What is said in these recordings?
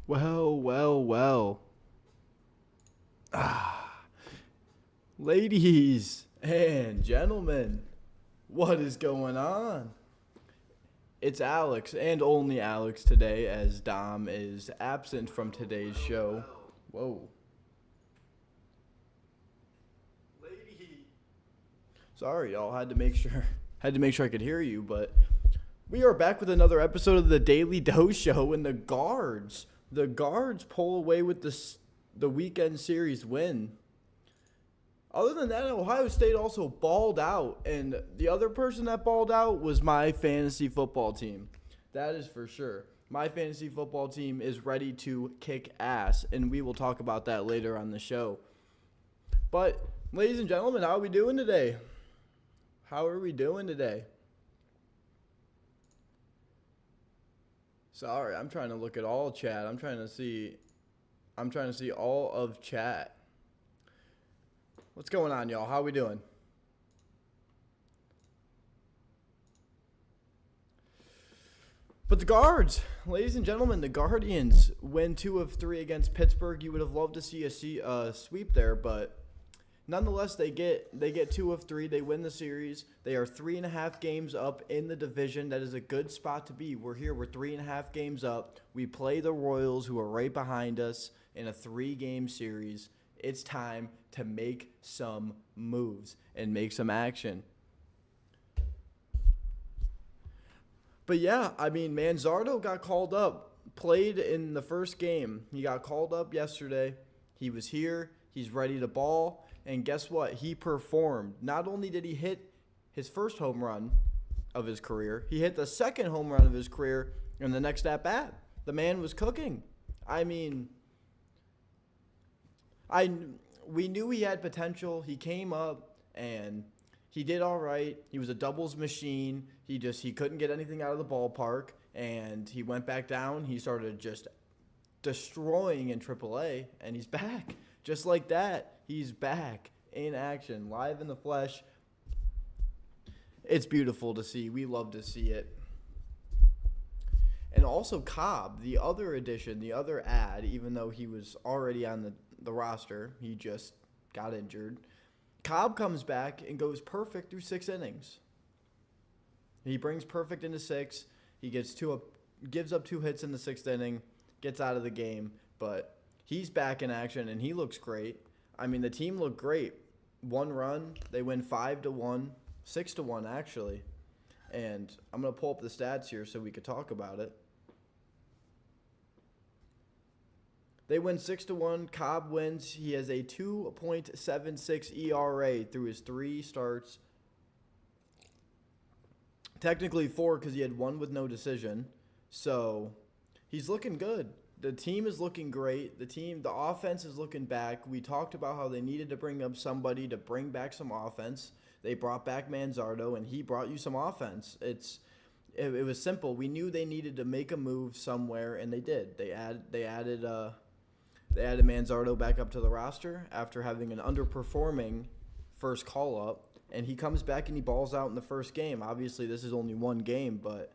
Well, well, well. Ladies and gentlemen, what is going on? It's Alex and only Alex today, as Dom is absent from today's show. Whoa. Sorry, y'all. Had to make sure I could hear you, but we are back with another episode of the Daily Dose Show, and the guards pull away with the weekend series win. Other than that, Ohio State also balled out, and the other person that balled out was my fantasy football team. That is for sure. My fantasy football team is ready to kick ass, and we will talk about that later on the show. But, ladies and gentlemen, how are we doing today? Sorry, I'm trying to look at all chat. I'm trying to see all of chat. What's going on, y'all? How we doing? But the guards, ladies and gentlemen, the Guardians win 2 of 3 against Pittsburgh. You would have loved to see a sweep there, but nonetheless, they get 2 of 3. They win the series. They are 3.5 games up in the division. That is a good spot to be. We're 3.5 games up. We play the Royals, who are right behind us, in a 3-game series. It's time to make some moves and make some action. But yeah, I mean, Manzardo got called up, played in the first game. He got called up yesterday. He was here. He's ready to ball. And guess what? He performed. Not only did he hit his first home run of his career, he hit the second home run of his career in the next at-bat. The man was cooking. I mean, we knew he had potential. He came up and he did all right. He was a doubles machine. He couldn't get anything out of the ballpark, and he went back down. He started just destroying in AAA, and he's back. Just like that, he's back in action, live in the flesh. It's beautiful to see. We love to see it. And also Cobb, the other addition, the other ad, even though he was already on the roster, he just got injured. Cobb comes back and goes perfect through 6 innings. He brings perfect into 6. He gives up 2 hits in the 6th inning, gets out of the game, but he's back in action and he looks great. I mean, the team looked great. 1 run, they win 5-1, 6-1 actually. And I'm going to pull up the stats here so we could talk about it. They win 6-1. Cobb wins. He has a 2.76 ERA through his 3 starts. Technically 4 because he had 1 with no decision. So he's looking good. The team is looking great. The offense is looking back. We talked about how they needed to bring up somebody to bring back some offense. They brought back Manzardo, and he brought you some offense. It was simple. We knew they needed to make a move somewhere, and they did. They added Manzardo back up to the roster after having an underperforming first call-up, and he comes back and he balls out in the first game. Obviously, this is only 1 game, but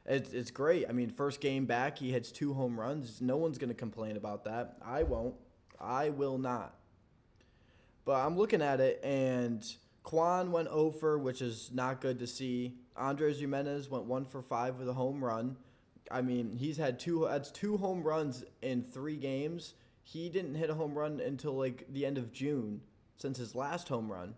it's great. I mean, first game back, he hits 2 home runs. No one's going to complain about that. I won't. I will not. But I'm looking at it, and Quan went 0 for, which is not good to see. Andres Gimenez went 1 for 5 with a home run. I mean, that's 2 home runs in 3 games. He didn't hit a home run until like the end of June since his last home run.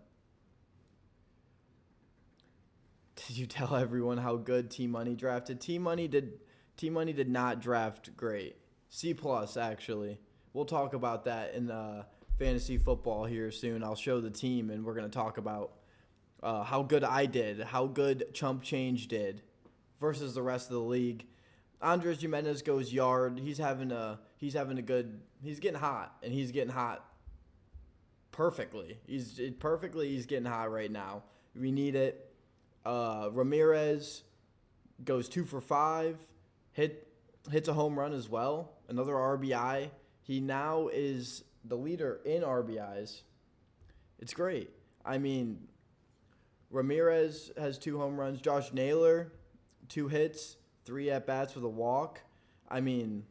Did you tell everyone how good T-Money drafted? T-Money did not draft great. C+ actually. We'll talk about that in fantasy football here soon. I'll show the team and we're going to talk about how good I did, how good Chump Change did versus the rest of the league. Andres Gimenez goes yard. He's getting hot, and he's getting hot perfectly. He's getting hot right now. We need it. Ramirez goes 2 for 5, hits a home run as well, another RBI. He now is the leader in RBIs. It's great. I mean, Ramirez has 2 home runs. Josh Naylor, 2 hits, 3 at-bats with a walk. I mean,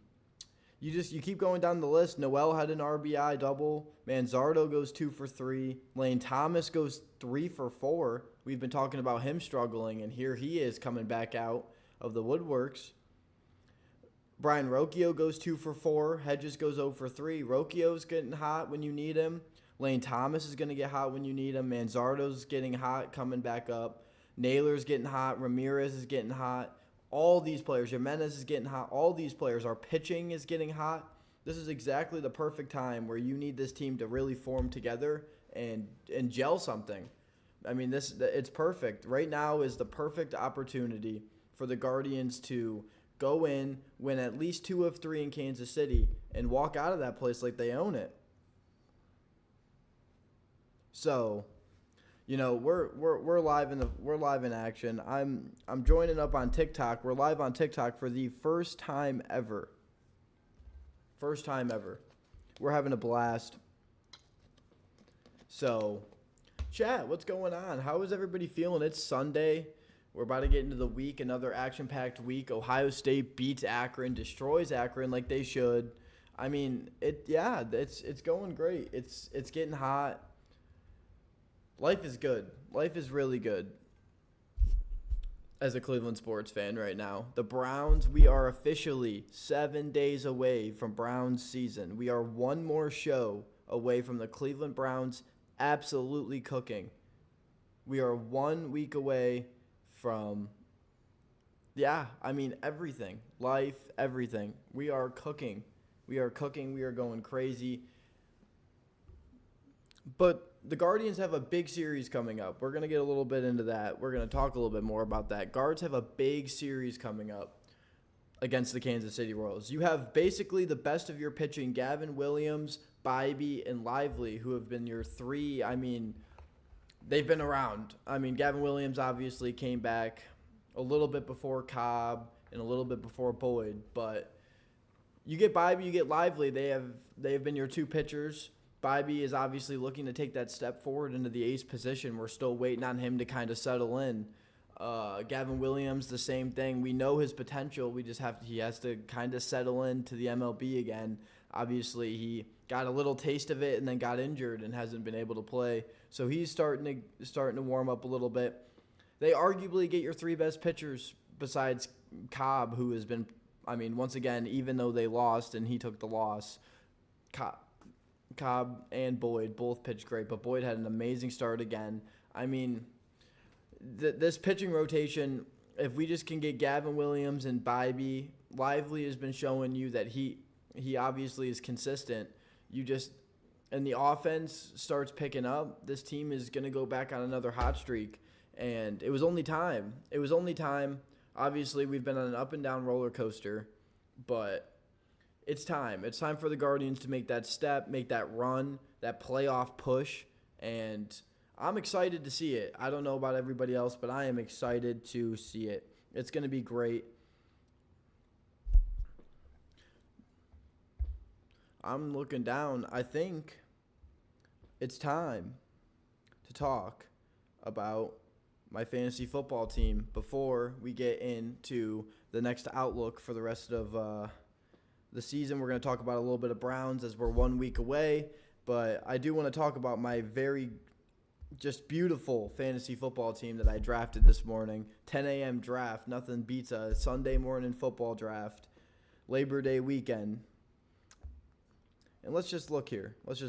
You keep going down the list. Noel had an RBI double. Manzardo goes 2 for 3. Lane Thomas goes 3 for 4. We've been talking about him struggling, and here he is coming back out of the woodworks. Brian Rocchio goes 2 for 4. Hedges goes 0 for 3. Rocchio's getting hot when you need him. Lane Thomas is going to get hot when you need him. Manzardo's getting hot, coming back up. Naylor's getting hot. Ramirez is getting hot. All these players, Jimenez is getting hot. All these players, our pitching is getting hot. This is exactly the perfect time where you need this team to really form together and gel something. I mean, it's perfect. Right now is the perfect opportunity for the Guardians to go in, win at least 2 of 3 in Kansas City, and walk out of that place like they own it. So, we're live in action. I'm joining up on TikTok. We're live on TikTok for the first time ever. First time ever. We're having a blast. So, chat, what's going on? How is everybody feeling? It's Sunday. We're about to get into the week, another action-packed week. Ohio State beats Akron, destroys Akron like they should. I mean, it's going great. It's getting hot. Life is good. Life is really good as a Cleveland sports fan right now. The Browns, we are officially 7 days away from Browns season. We are one more show away from the Cleveland Browns absolutely cooking. We are 1 week away from, everything. Life, everything. We are cooking. We are cooking. We are going crazy. But the Guardians have a big series coming up. We're going to get a little bit into that. We're going to talk a little bit more about that. Guards have a big series coming up against the Kansas City Royals. You have basically the best of your pitching, Gavin Williams, Bybee, and Lively, who have been your 3. I mean, they've been around. I mean, Gavin Williams obviously came back a little bit before Cobb and a little bit before Boyd. But you get Bybee, you get Lively. They have been your 2 pitchers. Bybee is obviously looking to take that step forward into the ace position. We're still waiting on him to kind of settle in. Gavin Williams, the same thing. We know his potential. He has to kind of settle into the MLB again. Obviously, he got a little taste of it and then got injured and hasn't been able to play. So he's starting to warm up a little bit. They arguably get your 3 best pitchers besides Cobb, who has been, once again, even though they lost and he took the loss, Cobb and Boyd both pitched great, but Boyd had an amazing start again. I mean, this pitching rotation, if we just can get Gavin Williams and Bybee, Lively has been showing you that he obviously is consistent. And the offense starts picking up, this team is going to go back on another hot streak. And it was only time. Obviously, we've been on an up and down roller coaster, but it's time. It's time for the Guardians to make that step, make that run, that playoff push, and I'm excited to see it. I don't know about everybody else, but I am excited to see it. It's going to be great. I'm looking down. I think it's time to talk about my fantasy football team before we get into the next outlook for the rest of the season. We're going to talk about a little bit of Browns as we're 1 week away, but I do want to talk about my very just beautiful fantasy football team that I drafted this morning. 10 a.m. draft. Nothing beats a Sunday morning football draft. Labor Day weekend. And let's just look here. Live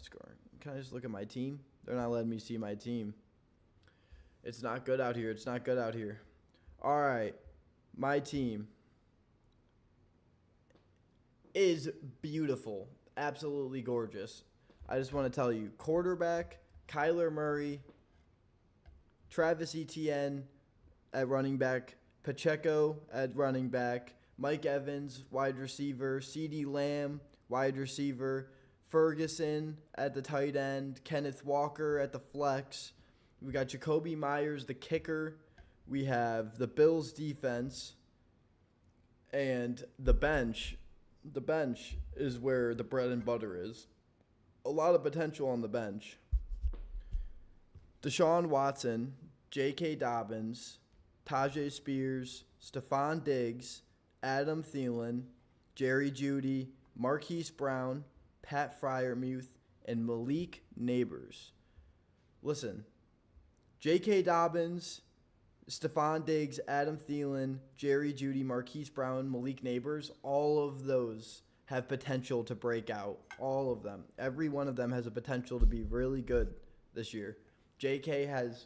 score. Can I just look at my team? They're not letting me see my team. It's not good out here. All right. My team is beautiful. Absolutely gorgeous. I just want to tell you, quarterback, Kyler Murray, Travis Etienne at running back, Pacheco at running back, Mike Evans, wide receiver, CeeDee Lamb, wide receiver, Ferguson at the tight end, Kenneth Walker at the flex. We got Jacoby Myers, the kicker. We have the Bills defense and the bench. The bench is where the bread and butter is. A lot of potential on the bench. Deshaun Watson, J.K. Dobbins, Tajay Spears, Stephon Diggs, Adam Thielen, Jerry Jeudy, Marquise Brown, Pat Fryermuth, and Malik Neighbors. Listen, J.K. Dobbins, Stephon Diggs, Adam Thielen, Jerry Jeudy, Marquise Brown, Malik Neighbors, all of those have potential to break out. All of them. Every one of them has a potential to be really good this year. J.K.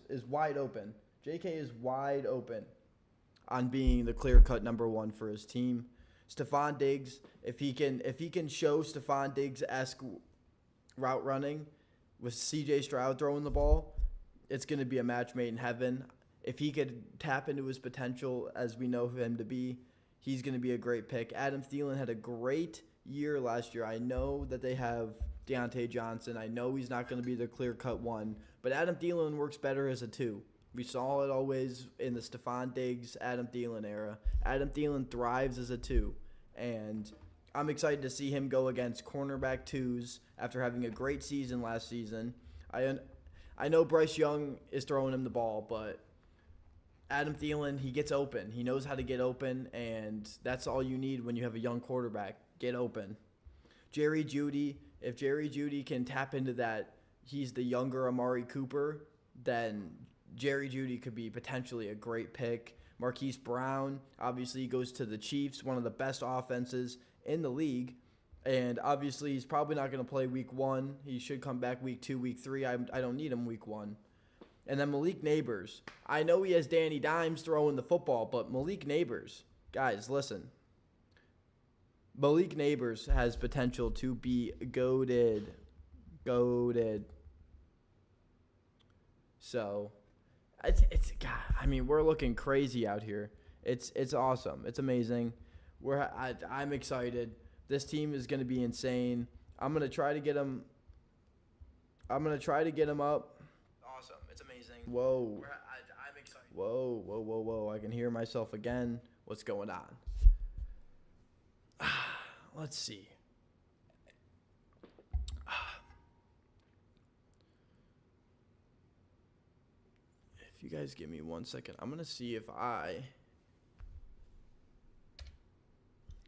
is wide open. J.K. is wide open on being the clear-cut number one for his team. Stephon Diggs, if he can show Stephon Diggs-esque route running with C.J. Stroud throwing the ball, it's going to be a match made in heaven. If he could tap into his potential as we know him to be, he's going to be a great pick. Adam Thielen had a great year last year. I know that they have Deontay Johnson. I know he's not going to be the clear-cut one, but Adam Thielen works better as a 2. We saw it always in the Stephon Diggs, Adam Thielen era. Adam Thielen thrives as a 2, and I'm excited to see him go against cornerback 2s after having a great season last season. I know Bryce Young is throwing him the ball, but Adam Thielen, he gets open. He knows how to get open, and that's all you need when you have a young quarterback. Get open. Jerry Jeudy, if Jerry Jeudy can tap into that, he's the younger Amari Cooper, then Jerry Jeudy could be potentially a great pick. Marquise Brown, obviously, he goes to the Chiefs, one of the best offenses in the league. And obviously, he's probably not going to play week 1. He should come back week 2, week 3. I don't need him week 1. And then Malik Neighbors. I know he has Danny Dimes throwing the football, but Malik Neighbors, guys, listen. Malik Neighbors has potential to be goated. So, it's God. I mean, we're looking crazy out here. It's awesome. It's amazing. I'm excited. This team is going to be insane. I'm going to try to get him up. Awesome. It's amazing. Whoa. I'm excited. Whoa. I can hear myself again. What's going on? Let's see. If you guys give me 1 second, I'm going to see if I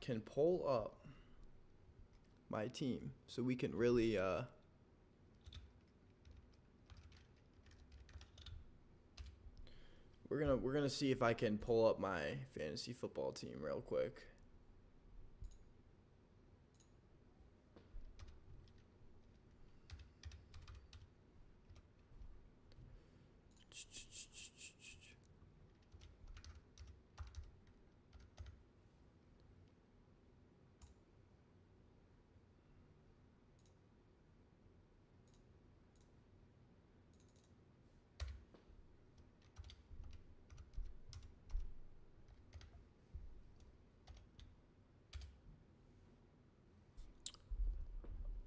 can pull up my team so we can really we're gonna see if I can pull up my fantasy football team real quick.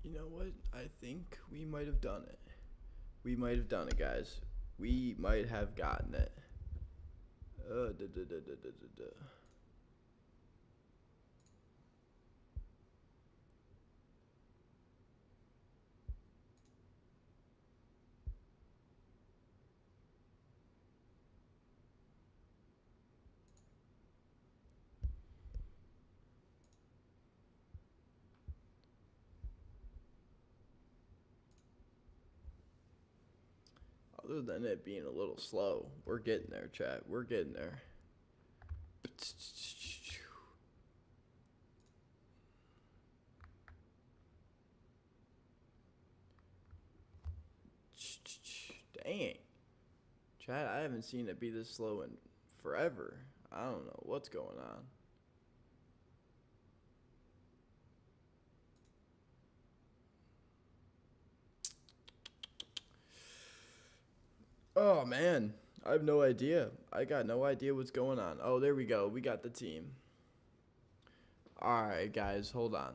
You know what? I think we might have done it. We might have done it, guys. We might have gotten it. Other than it being a little slow, we're getting there, chat. We're getting there. Dang. Chat, I haven't seen it be this slow in forever. I don't know what's going on. Oh, man. I have no idea. I got no idea what's going on. Oh, there we go. We got the team. All right, guys. Hold on.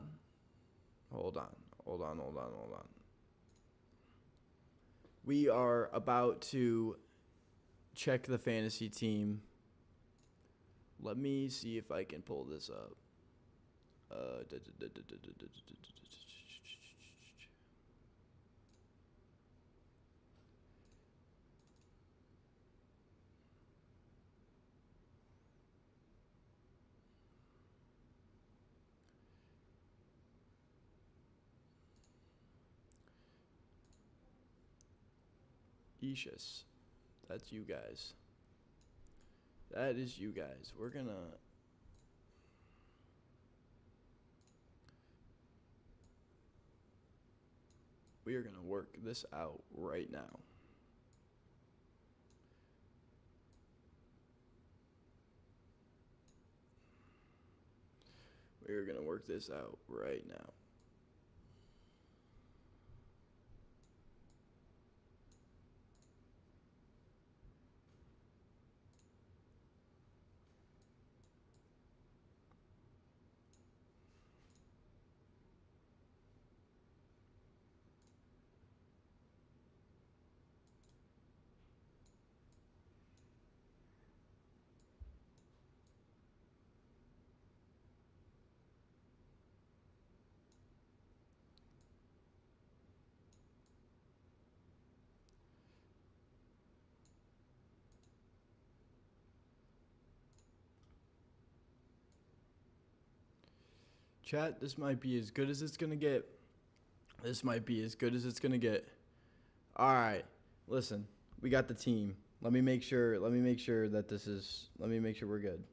We are about to check the fantasy team. Let me see if I can pull this up. Precious. That's you guys. That is you guys. We are gonna work this out right now. We are gonna work this out right now. Chat, this might be as good as it's gonna get. This might be as good as it's gonna get. All right, listen, we got the team. Let me make sure that this is. Let me make sure we're good.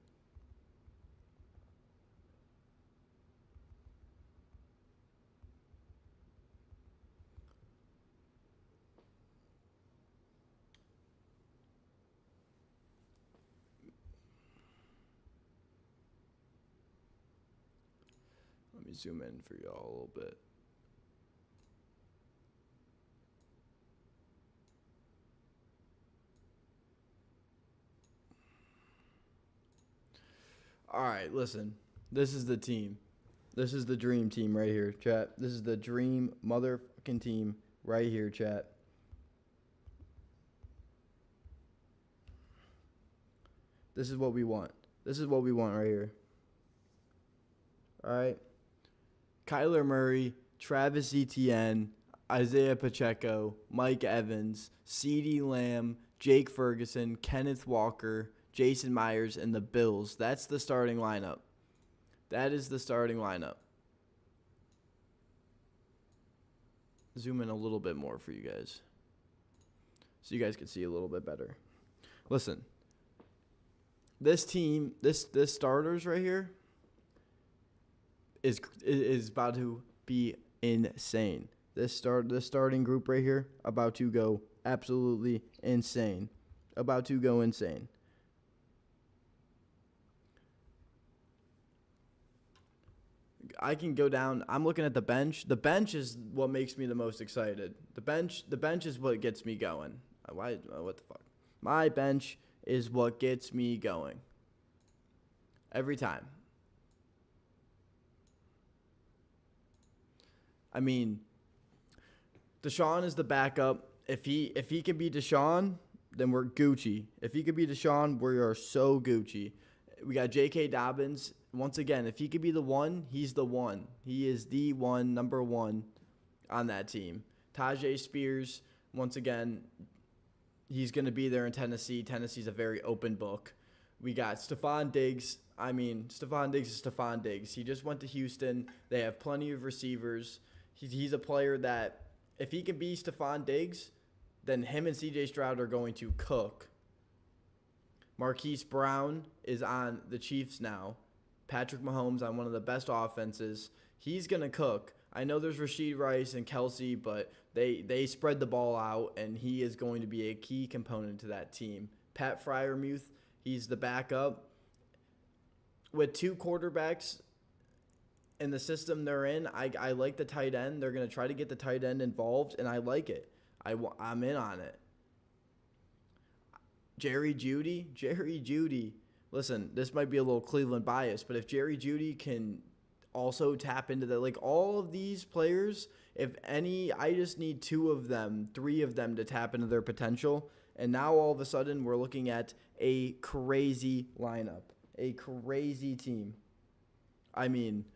Let me zoom in for y'all a little bit. All right, listen. This is the team. This is the dream team right here, chat. This is the dream motherfucking team right here, chat. This is what we want. This is what we want right here. All right. Kyler Murray, Travis Etienne, Isaiah Pacheco, Mike Evans, CeeDee Lamb, Jake Ferguson, Kenneth Walker, Jason Myers, and the Bills. That's the starting lineup. That is the starting lineup. Zoom in a little bit more for you guys, so you guys can see a little bit better. Listen, this team, this starters right here is about to be insane. This starting group right here about to go absolutely insane. About to go insane. I can go down. I'm looking at the bench. The bench is what makes me the most excited. The bench is what gets me going. What the fuck? My bench is what gets me going. Every time. I mean, Deshaun is the backup. If he can be Deshaun, then we're Gucci. If he could be Deshaun, we are so Gucci. We got J.K. Dobbins. Once again, if he could be the one, he's the one. He is the one, number one on that team. Tajay Spears, once again, he's going to be there in Tennessee. Tennessee's a very open book. We got Stephon Diggs. I mean, Stephon Diggs is Stephon Diggs. He just went to Houston. They have plenty of receivers. He's a player that, if he can be Stephon Diggs, then him and C.J. Stroud are going to cook. Marquise Brown is on the Chiefs now. Patrick Mahomes on one of the best offenses. He's going to cook. I know there's Rashee Rice and Kelsey, but they spread the ball out, and he is going to be a key component to that team. Pat Freiermuth, he's the backup. With two quarterbacks in the system they're in, I like the tight end. They're going to try to get the tight end involved, and I like it. I'm in on it. Jerry Jeudy. Listen, this might be a little Cleveland bias, but if Jerry Jeudy can also tap into that, like all of these players, if any, I just need three of them to tap into their potential. And now all of a sudden we're looking at a crazy lineup, a crazy team. I mean,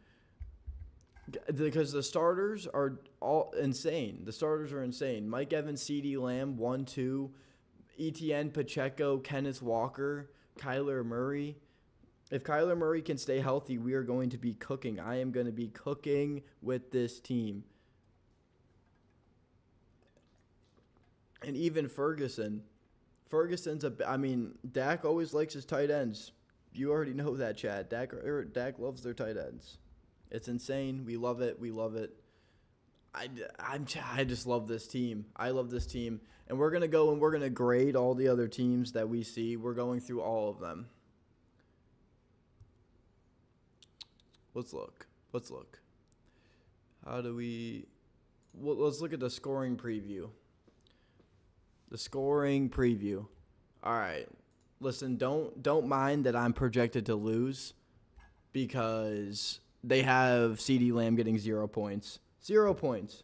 because the starters are all insane. The starters are insane. Mike Evans, CeeDee Lamb, 1-2. Etienne, Pacheco, Kenneth Walker, Kyler Murray. If Kyler Murray can stay healthy, we are going to be cooking. I am going to be cooking with this team. And even Ferguson. I mean, Dak always likes his tight ends. You already know that, Chad. Dak loves their tight ends. It's insane. We love it. We love it. I just love this team. I love this team. And we're going to go and we're going to grade all the other teams that we see. We're going through all of them. Let's look. How do we... Well, let's look at the scoring preview. The scoring preview. All right. Listen, don't mind that I'm projected to lose because they have CeeDee Lamb getting 0 points. 0 points.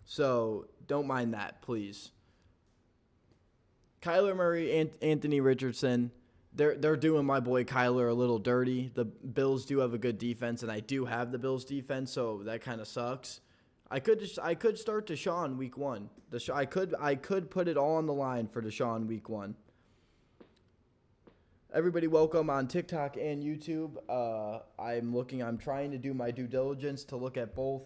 So don't mind that, please. Kyler Murray, Anthony Richardson, they're doing my boy Kyler a little dirty. The Bills do have a good defense, and I do have the Bills defense, so that kind of sucks. I could start Deshaun week 1. I could put it all on the line for Deshaun week 1. Everybody welcome on TikTok and YouTube. I'm trying to do my due diligence to look at both.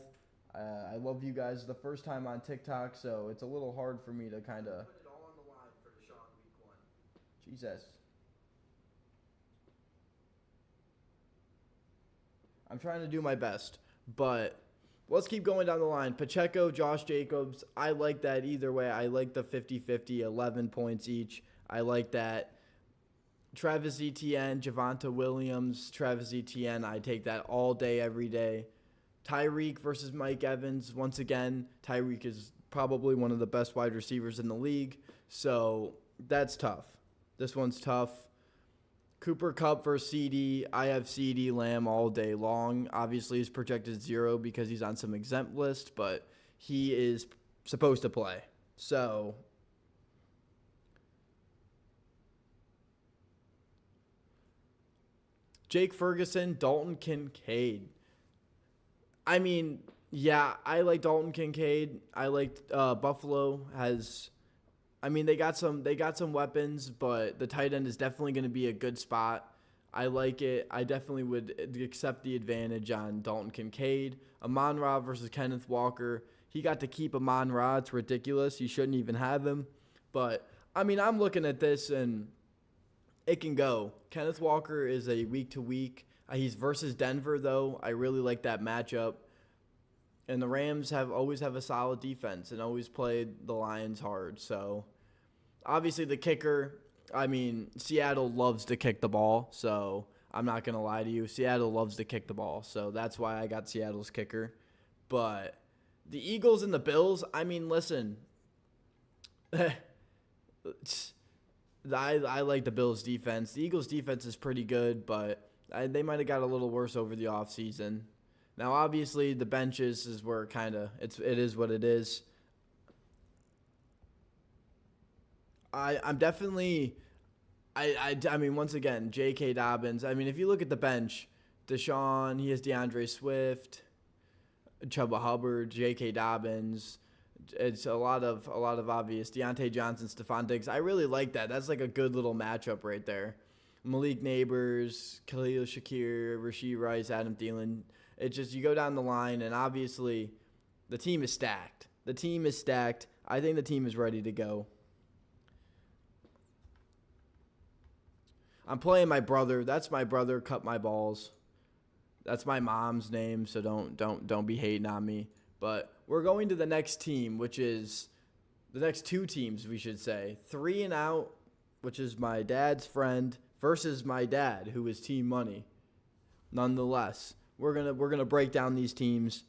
I love you guys. The first time on TikTok, so it's a little hard for me to kind of put it all on the line for Deshaun week 1. Jesus. I'm trying to do my best, but let's keep going down the line. Pacheco, Josh Jacobs, I like that either way. I like the 50-50, 11 points each. I like that. Travis Etienne, Javonte Williams, Travis Etienne, I take that all day, every day. Tyreek versus Mike Evans. Once again, Tyreek is probably one of the best wide receivers in the league, so that's tough. This one's tough. Cooper Kupp versus CD. I have CeeDee Lamb all day long. Obviously, he's projected 0 because he's on some exempt list, but he is supposed to play. So, Jake Ferguson, Dalton Kincaid. I mean, yeah, I like Dalton Kincaid. I like Buffalo has... I mean, they got some weapons, but the tight end is definitely going to be a good spot. I like it. I definitely would accept the advantage on Dalton Kincaid. Amon-Ra versus Kenneth Walker. He got to keep Amon-Ra. It's ridiculous. You shouldn't even have him. But, I mean, I'm looking at this, and it can go. Kenneth Walker is a week-to-week. He's versus Denver, though. I really like that matchup. And the Rams always have a solid defense and always played the Lions hard. So, obviously the kicker, I mean, Seattle loves to kick the ball. So, I'm not going to lie to you. Seattle loves to kick the ball. So, that's why I got Seattle's kicker. But the Eagles and the Bills, I mean, listen. I like the Bills' defense. The Eagles' defense is pretty good, but they might have got a little worse over the offseason. Now, obviously, the benches is where it is what it is. I'm definitely, I mean, once again, J.K. Dobbins. I mean, if you look at the bench, Deshaun, he has DeAndre Swift, Chuba Hubbard, J.K. Dobbins. It's a lot of obvious. Deontay Johnson, Stephon Diggs. I really like that. That's like a good little matchup right there. Malik Neighbors, Khalil Shakir, Rashee Rice, Adam Thielen. It's just you go down the line, and obviously the team is stacked. The team is stacked. I think the team is ready to go. I'm playing my brother. That's my brother. Cut my balls. That's my mom's name, so don't be hating on me. But we're going to the next team, which is the next two teams, we should say. 3 and Out, which is my dad's friend, versus my dad, who is Team Money. Nonetheless, we're gonna break down these teams.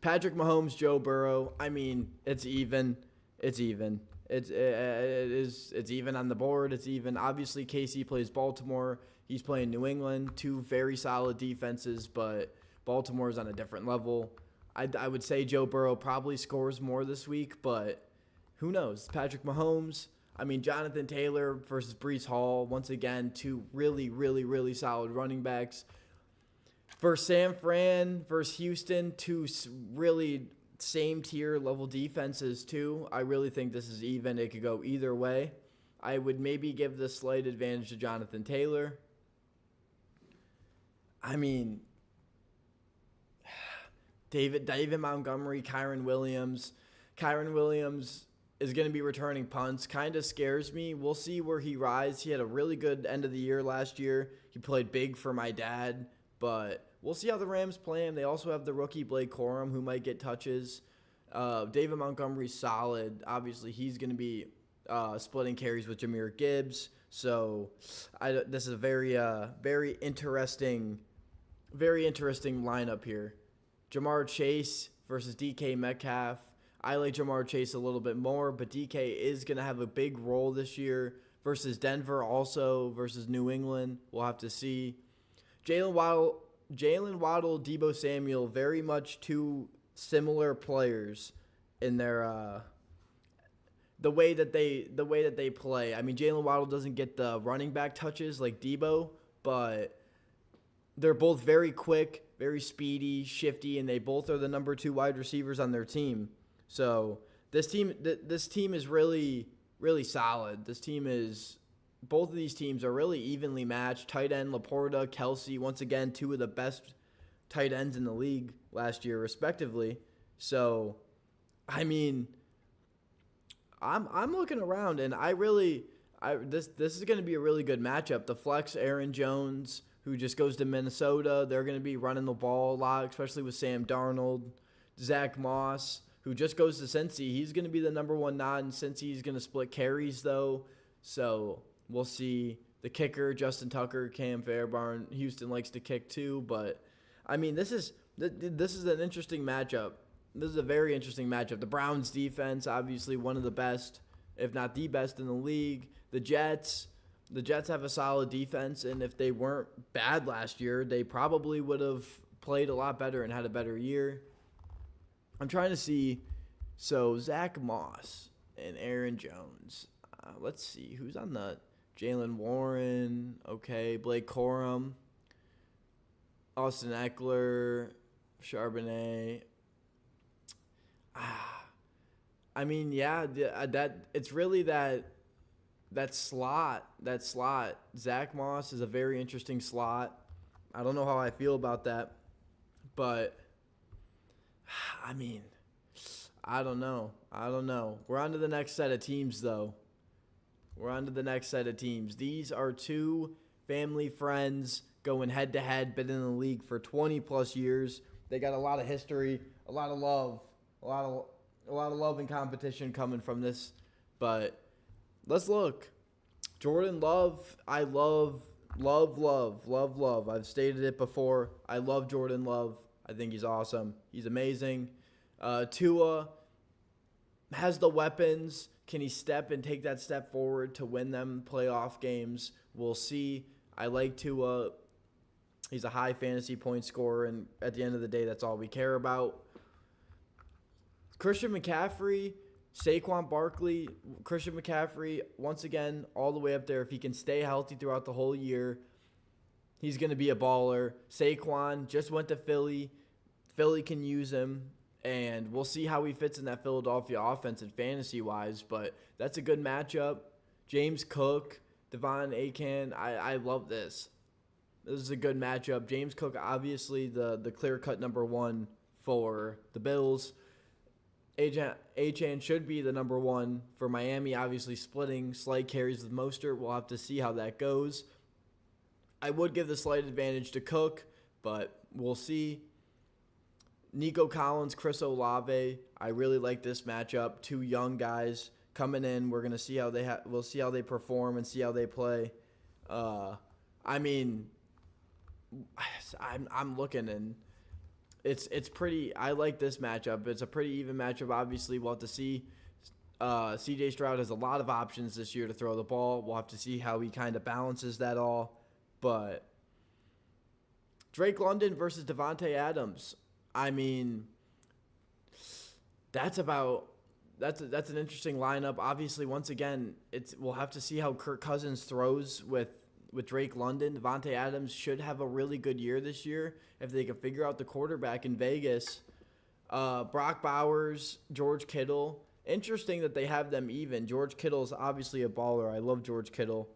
Patrick Mahomes, Joe Burrow. I mean, it's even. It's even. It's even on the board. It's even. Obviously, KC plays Baltimore. He's playing New England. 2 very solid defenses, but Baltimore's on a different level. I would say Joe Burrow probably scores more this week, but who knows? Patrick Mahomes. I mean, Jonathan Taylor versus Breece Hall. Once again, 2 really, really, really solid running backs. Versus San Fran versus Houston, 2 really same tier level defenses too. I really think this is even. It could go either way. I would maybe give the slight advantage to Jonathan Taylor. I mean, David Montgomery, Kyren Williams. Kyren Williams is going to be returning punts. Kind of scares me. We'll see where he rides. He had a really good end of the year last year. He played big for my dad, but we'll see how the Rams play him. They also have the rookie Blake Corum, who might get touches. David Montgomery's solid. Obviously, he's going to be splitting carries with Jahmyr Gibbs. So this is a very interesting lineup here. Jamar Chase versus DK Metcalf. I like Jamar Chase a little bit more, but DK is going to have a big role this year versus Denver, also versus New England. We'll have to see. Jalen Waddle, Deebo Samuel, very much two similar players in their the way that they play. I mean, Jalen Waddle doesn't get the running back touches like Deebo, but they're both very quick, very speedy, shifty, and they both are the number 2 wide receivers on their team. So this team is really, really solid. Both of these teams are really evenly matched. Tight end Laporta, Kelsey, once again, 2 of the best tight ends in the league last year, respectively. So, I mean, I'm looking around, and this is going to be a really good matchup. The flex, Aaron Jones, who just goes to Minnesota, they're going to be running the ball a lot, especially with Sam Darnold. Zach Moss, who just goes to Cincy, he's going to be the number 1 nod in Cincy. He's going to split carries, though. So we'll see. The kicker, Justin Tucker, Cam Fairbairn. Houston likes to kick too, but I mean, this is an interesting matchup. This is a very interesting matchup. The Browns defense, obviously one of the best, if not the best in the league. The Jets have a solid defense, and if they weren't bad last year, they probably would have played a lot better and had a better year. I'm trying to see. So Zach Moss and Aaron Jones. Let's see who's on the Jalen Warren. Okay, Blake Corum, Austin Eckler, Charbonnet. I mean, yeah, that it's really that slot. Zach Moss is a very interesting slot. I don't know how I feel about that, but I mean, I don't know. We're on to the next set of teams, though. These are 2 family friends going head-to-head, been in the league for 20-plus years. They got a lot of history, a lot of love, a lot of love and competition coming from this. But let's look. Jordan Love, I love. I've stated it before. I love Jordan Love. I think he's awesome. He's amazing. Tua has the weapons. Can he step and take that step forward to win them playoff games? We'll see. I like Tua. He's a high fantasy point scorer, and at the end of the day, that's all we care about. Christian McCaffrey, Saquon Barkley. Christian McCaffrey, once again, all the way up there. If he can stay healthy throughout the whole year, he's going to be a baller. Saquon just went to Philly. Philly can use him, and we'll see how he fits in that Philadelphia offense and fantasy-wise, but that's a good matchup. James Cook, Devon Achane, I love this. This is a good matchup. James Cook, obviously the clear-cut number 1 for the Bills. Achane should be the number 1 for Miami, obviously splitting slight carries with Mostert. We'll have to see how that goes. I would give the slight advantage to Cook, but we'll see. Nico Collins, Chris Olave. I really like this matchup. 2 young guys coming in. We're gonna see how we'll see how they perform and see how they play. I mean, I'm looking, and it's pretty. I like this matchup. It's a pretty even matchup. Obviously, we'll have to see. C.J. Stroud has a lot of options this year to throw the ball. We'll have to see how he kind of balances that all. But Drake London versus Devontae Adams. I mean, that's an interesting lineup. Obviously, once again, we'll have to see how Kirk Cousins throws with Drake London. Devontae Adams should have a really good year this year if they can figure out the quarterback in Vegas. Brock Bowers, George Kittle. Interesting that they have them even. George Kittle's obviously a baller. I love George Kittle.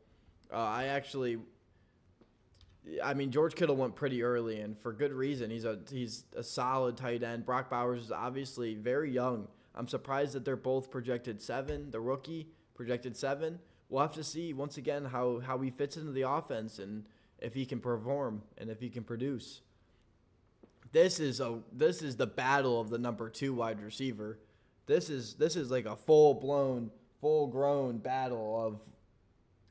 George Kittle went pretty early, and for good reason. He's a solid tight end. Brock Bowers is obviously very young. I'm surprised that they're both projected 7. The rookie projected 7. We'll have to see once again how he fits into the offense and if he can perform and if he can produce. This is the battle of the number 2 wide receiver. This is like a full grown battle of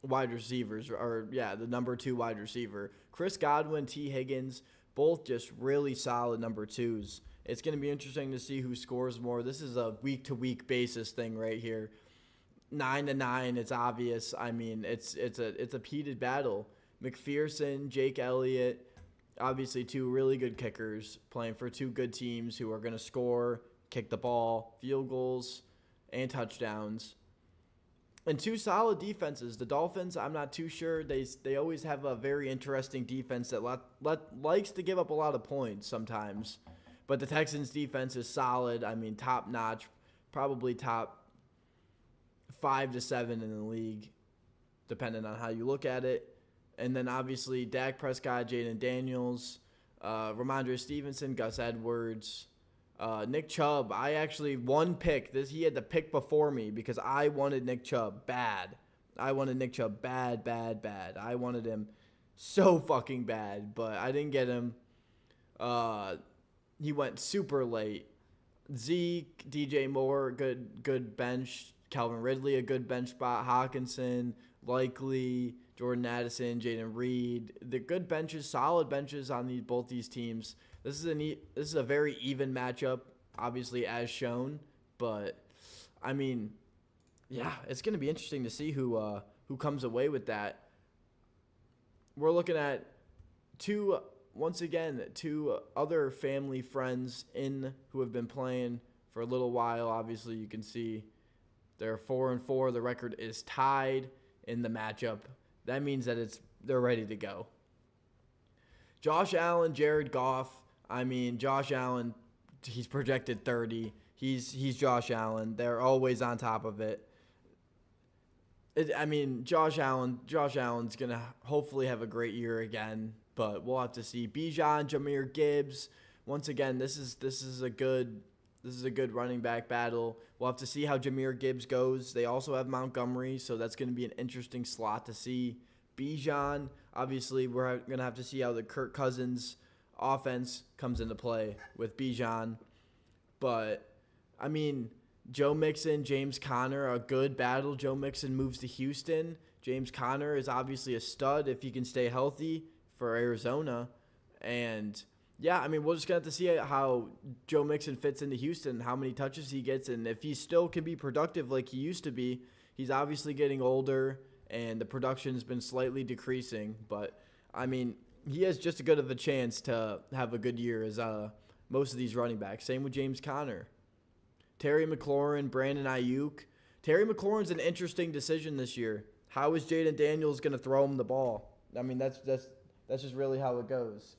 wide receivers, or the number 2 wide receiver. Chris Godwin, T. Higgins, both just really solid number 2s. It's going to be interesting to see who scores more. This is a week-to-week basis thing right here. 9-9, it's obvious. I mean, it's a heated battle. McPherson, Jake Elliott, obviously 2 really good kickers playing for 2 good teams who are going to score, kick the ball, field goals, and touchdowns. And 2 solid defenses. The Dolphins, I'm not too sure. They always have a very interesting defense that likes to give up a lot of points sometimes. But the Texans' defense is solid. I mean, top-notch, probably top 5 to 7 in the league, depending on how you look at it. And then, obviously, Dak Prescott, Jaden Daniels, Ramondre Stevenson, Gus Edwards, Nick Chubb. I actually he had the pick before me because I wanted Nick Chubb bad. I wanted Nick Chubb bad. I wanted him so fucking bad, but I didn't get him. He went super late. Zeke, DJ Moore, good bench. Calvin Ridley, a good bench spot. Hawkinson, Likely, Jordan Addison, Jaden Reed. The good benches, solid benches on both these teams. This is a very even matchup, obviously, as shown. But, I mean, it's going to be interesting to see who comes away with that. We're looking at two other family friends who have been playing for a little while. Obviously, you can see they're 4-4. The record is tied in the matchup. That means that they're ready to go. Josh Allen, Jared Goff. I mean, Josh Allen, he's projected 30. He's Josh Allen. They're always on top of it. Josh Allen's going to hopefully have a great year again, but we'll have to see. Bijan, Jahmyr Gibbs. Once again, this is a good running back battle. We'll have to see how Jahmyr Gibbs goes. They also have Montgomery, so that's going to be an interesting slot to see. Bijan, obviously, we're going to have to see how the Kirk Cousins offense comes into play with Bijan. But, I mean, Joe Mixon, James Conner, a good battle. Joe Mixon moves to Houston. James Conner is obviously a stud if he can stay healthy for Arizona. And, we're just going to have to see how Joe Mixon fits into Houston, how many touches he gets, and if he still can be productive like he used to be. He's obviously getting older, and the production has been slightly decreasing. But, he has just as good of a chance to have a good year as most of these running backs. Same with James Conner. Terry McLaurin, Brandon Ayuk. Terry McLaurin's an interesting decision this year. How is Jaden Daniels going to throw him the ball? That's just really how it goes.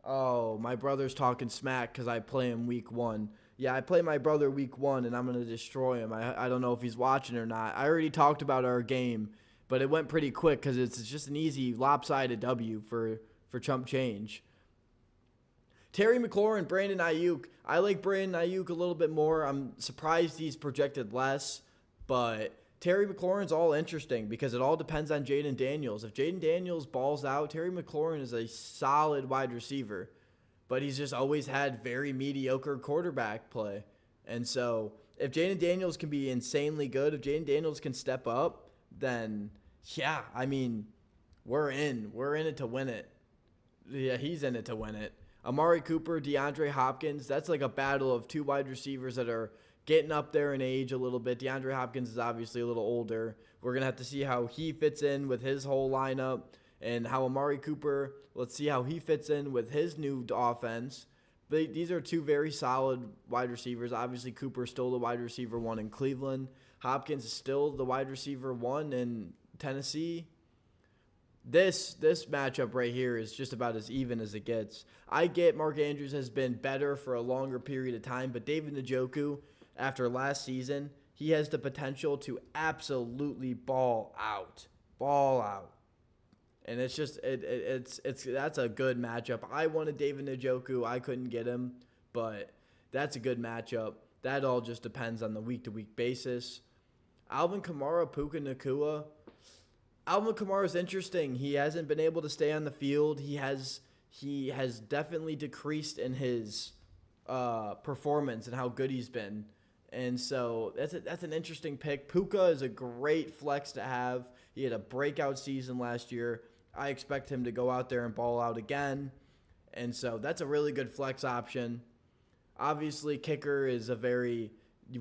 Oh, my brother's talking smack because I play him week 1. Yeah, I play my brother week 1, and I'm going to destroy him. I don't know if he's watching or not. I already talked about our game, but it went pretty quick because it's just an easy lopsided W for chump change. Terry McLaurin, Brandon Ayuk. I like Brandon Ayuk a little bit more. I'm surprised he's projected less, but Terry McLaurin's all interesting because it all depends on Jaden Daniels. If Jaden Daniels balls out, Terry McLaurin is a solid wide receiver, but he's just always had very mediocre quarterback play. And so if Jaden Daniels can be insanely good, if Jaden Daniels can step up, then, we're in. We're in it to win it. Yeah, he's in it to win it. Amari Cooper, DeAndre Hopkins, that's like a battle of 2 wide receivers that are getting up there in age a little bit. DeAndre Hopkins is obviously a little older. We're going to have to see how he fits in with his whole lineup and how Amari Cooper, let's see how he fits in with his new offense. But these are 2 very solid wide receivers. Obviously, Cooper's still the wide receiver 1 in Cleveland. Hopkins is still the wide receiver 1 in Tennessee. This matchup right here is just about as even as it gets. I get Mark Andrews has been better for a longer period of time, but David Njoku, after last season, he has the potential to absolutely ball out. And it's just it's that's a good matchup. I wanted David Njoku. I couldn't get him, but that's a good matchup. That all just depends on the week-to-week basis. Alvin Kamara, Puka Nacua. Alvin Kamara is interesting. He hasn't been able to stay on the field. He has definitely decreased in his performance and how good he's been. And so that's an interesting pick. Puka is a great flex to have. He had a breakout season last year. I expect him to go out there and ball out again. And so that's a really good flex option. Obviously, kicker is a very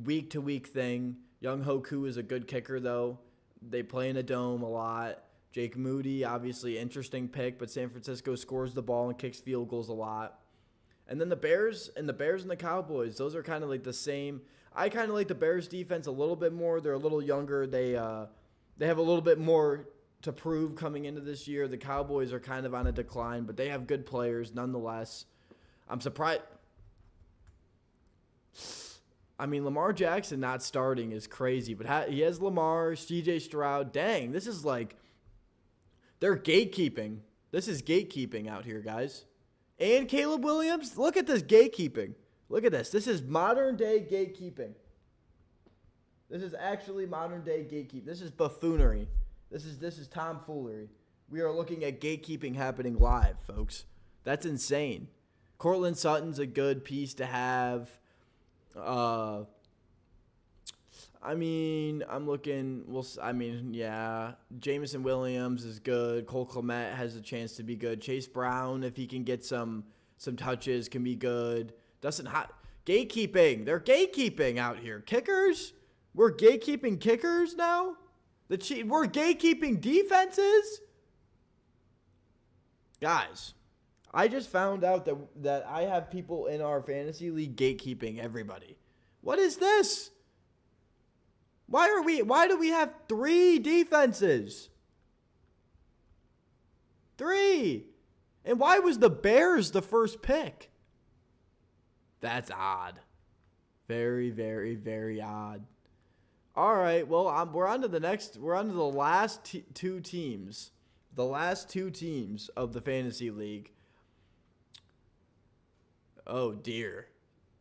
week-to-week thing. Young Hoku is a good kicker, though. They play in a dome a lot. Jake Moody, obviously interesting pick, but San Francisco scores the ball and kicks field goals a lot. And then the Bears and the Cowboys, those are kind of like the same. I kind of like the Bears defense a little bit more. They're a little younger. They have a little bit more to prove coming into this year. The Cowboys are kind of on a decline, but they have good players nonetheless. I'm surprised. I mean, Lamar Jackson not starting is crazy, but he has Lamar, C.J. Stroud. Dang, this is like they're gatekeeping. This is gatekeeping out here, guys. And Caleb Williams, look at this gatekeeping. Look at this. This is modern-day gatekeeping. This is actually modern-day gatekeeping. This is buffoonery. This is tomfoolery. We are looking at gatekeeping happening live, folks. That's insane. Cortland Sutton's a good piece to have. Jameson Williams is good. Cole Kmet has a chance to be good. Chase Brown, if he can get some touches, can be good. Gatekeeping. They're gatekeeping out here. Kickers? We're gatekeeping kickers now? We're gatekeeping defenses? Guys, I just found out that I have people in our fantasy league gatekeeping everybody. What is this? Why do we have 3 defenses? 3. And why was the Bears the first pick? That's odd. Very, very, very odd. All right, well, we're on to the last 2 teams. The last 2 teams of the fantasy league. Oh, dear.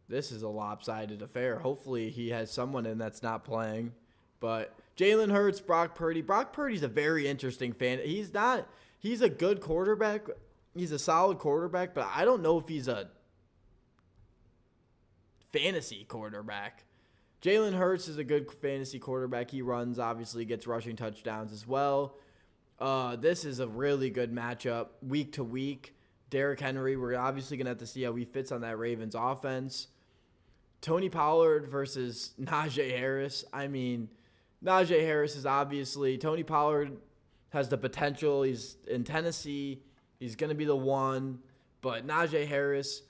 This is a lopsided affair. Hopefully he has someone in that's not playing. But Jalen Hurts, Brock Purdy. Brock Purdy's a very interesting fan. He's a good quarterback. He's a solid quarterback, but I don't know if he's a fantasy quarterback. Jalen Hurts is a good fantasy quarterback. He runs, obviously gets rushing touchdowns as well. This is a really good matchup week to week. Derrick Henry, we're obviously going to have to see how he fits on that Ravens offense. Tony Pollard versus Najee Harris. I mean, Najee Harris is obviously – Tony Pollard has the potential. He's in Tennessee. He's going to be the one. But Najee Harris,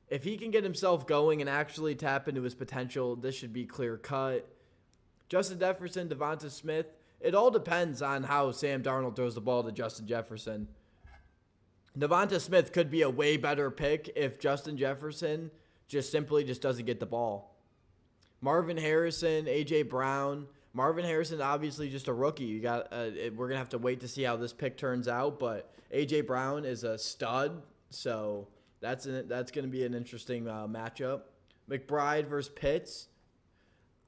if he can get himself going and actually tap into his potential, this should be clear cut. Justin Jefferson, Devonta Smith. It all depends on how Sam Darnold throws the ball to Justin Jefferson. Devonta Smith could be a way better pick if Justin Jefferson just doesn't get the ball. Marvin Harrison, A.J. Brown. Marvin Harrison, obviously just a rookie. We're going to have to wait to see how this pick turns out, but A.J. Brown is a stud, so that's going to be an interesting matchup. McBride versus Pitts.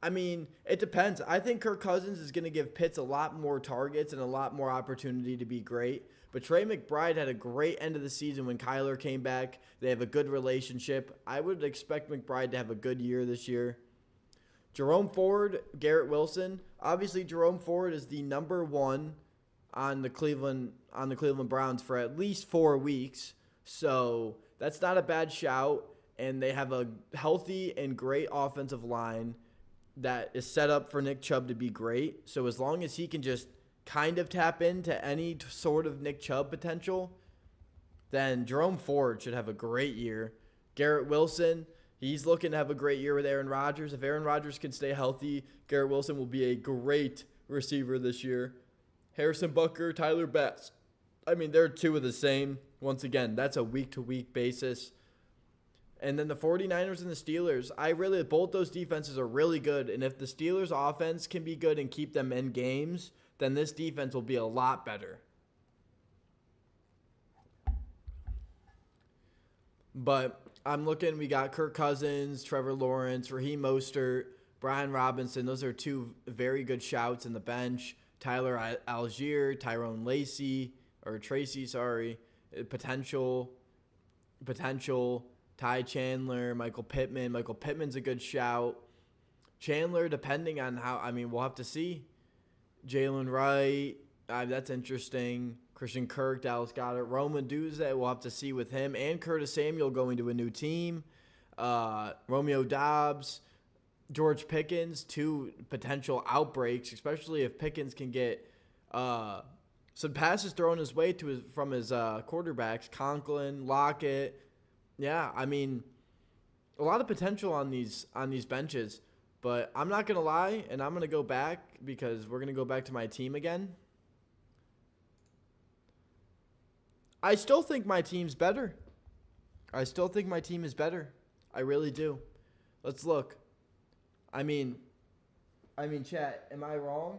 I mean, it depends. I think Kirk Cousins is going to give Pitts a lot more targets and a lot more opportunity to be great. But Trey McBride had a great end of the season when Kyler came back. They have a good relationship. I would expect McBride to have a good year this year. Jerome Ford, Garrett Wilson. Obviously, Jerome Ford is the number 1 on the Cleveland Browns for at least 4 weeks. So that's not a bad shout. And they have a healthy and great offensive line that is set up for Nick Chubb to be great. So as long as he can just kind of tap into any sort of Nick Chubb potential, then Jerome Ford should have a great year. Garrett Wilson, he's looking to have a great year with Aaron Rodgers. If Aaron Rodgers can stay healthy, Garrett Wilson will be a great receiver this year. Harrison Butker, Tyler Bass. I mean, they're 2 of the same. Once again, that's a week-to-week basis. And then the 49ers and the Steelers, both those defenses are really good. And if the Steelers offense can be good and keep them in games, then this defense will be a lot better. But I'm looking. We got Kirk Cousins, Trevor Lawrence, Raheem Mostert, Brian Robinson. Those are two very good shouts in the bench. Tyler Algier, Tyrone Lacey or Tracy, sorry, potential. Ty Chandler, Michael Pittman. Michael Pittman's a good shout. Chandler, depending on how, I mean, we'll have to see. Jalen Wright, that's interesting. Christian Kirk, Dallas Goedert, Roman Duze, we'll have to see with him. And Curtis Samuel going to a new team. Romeo Dobbs, George Pickens, two potential outbreaks, especially if Pickens can get some passes thrown his way from his quarterbacks, Conklin, Lockett. Yeah, I mean, a lot of potential on these benches. But I'm not going to lie, and I'm going to go back because we're going to go back to my team again. I still think my team's better. I still think my team is better. I really do. Let's look. I mean, chat, am I wrong?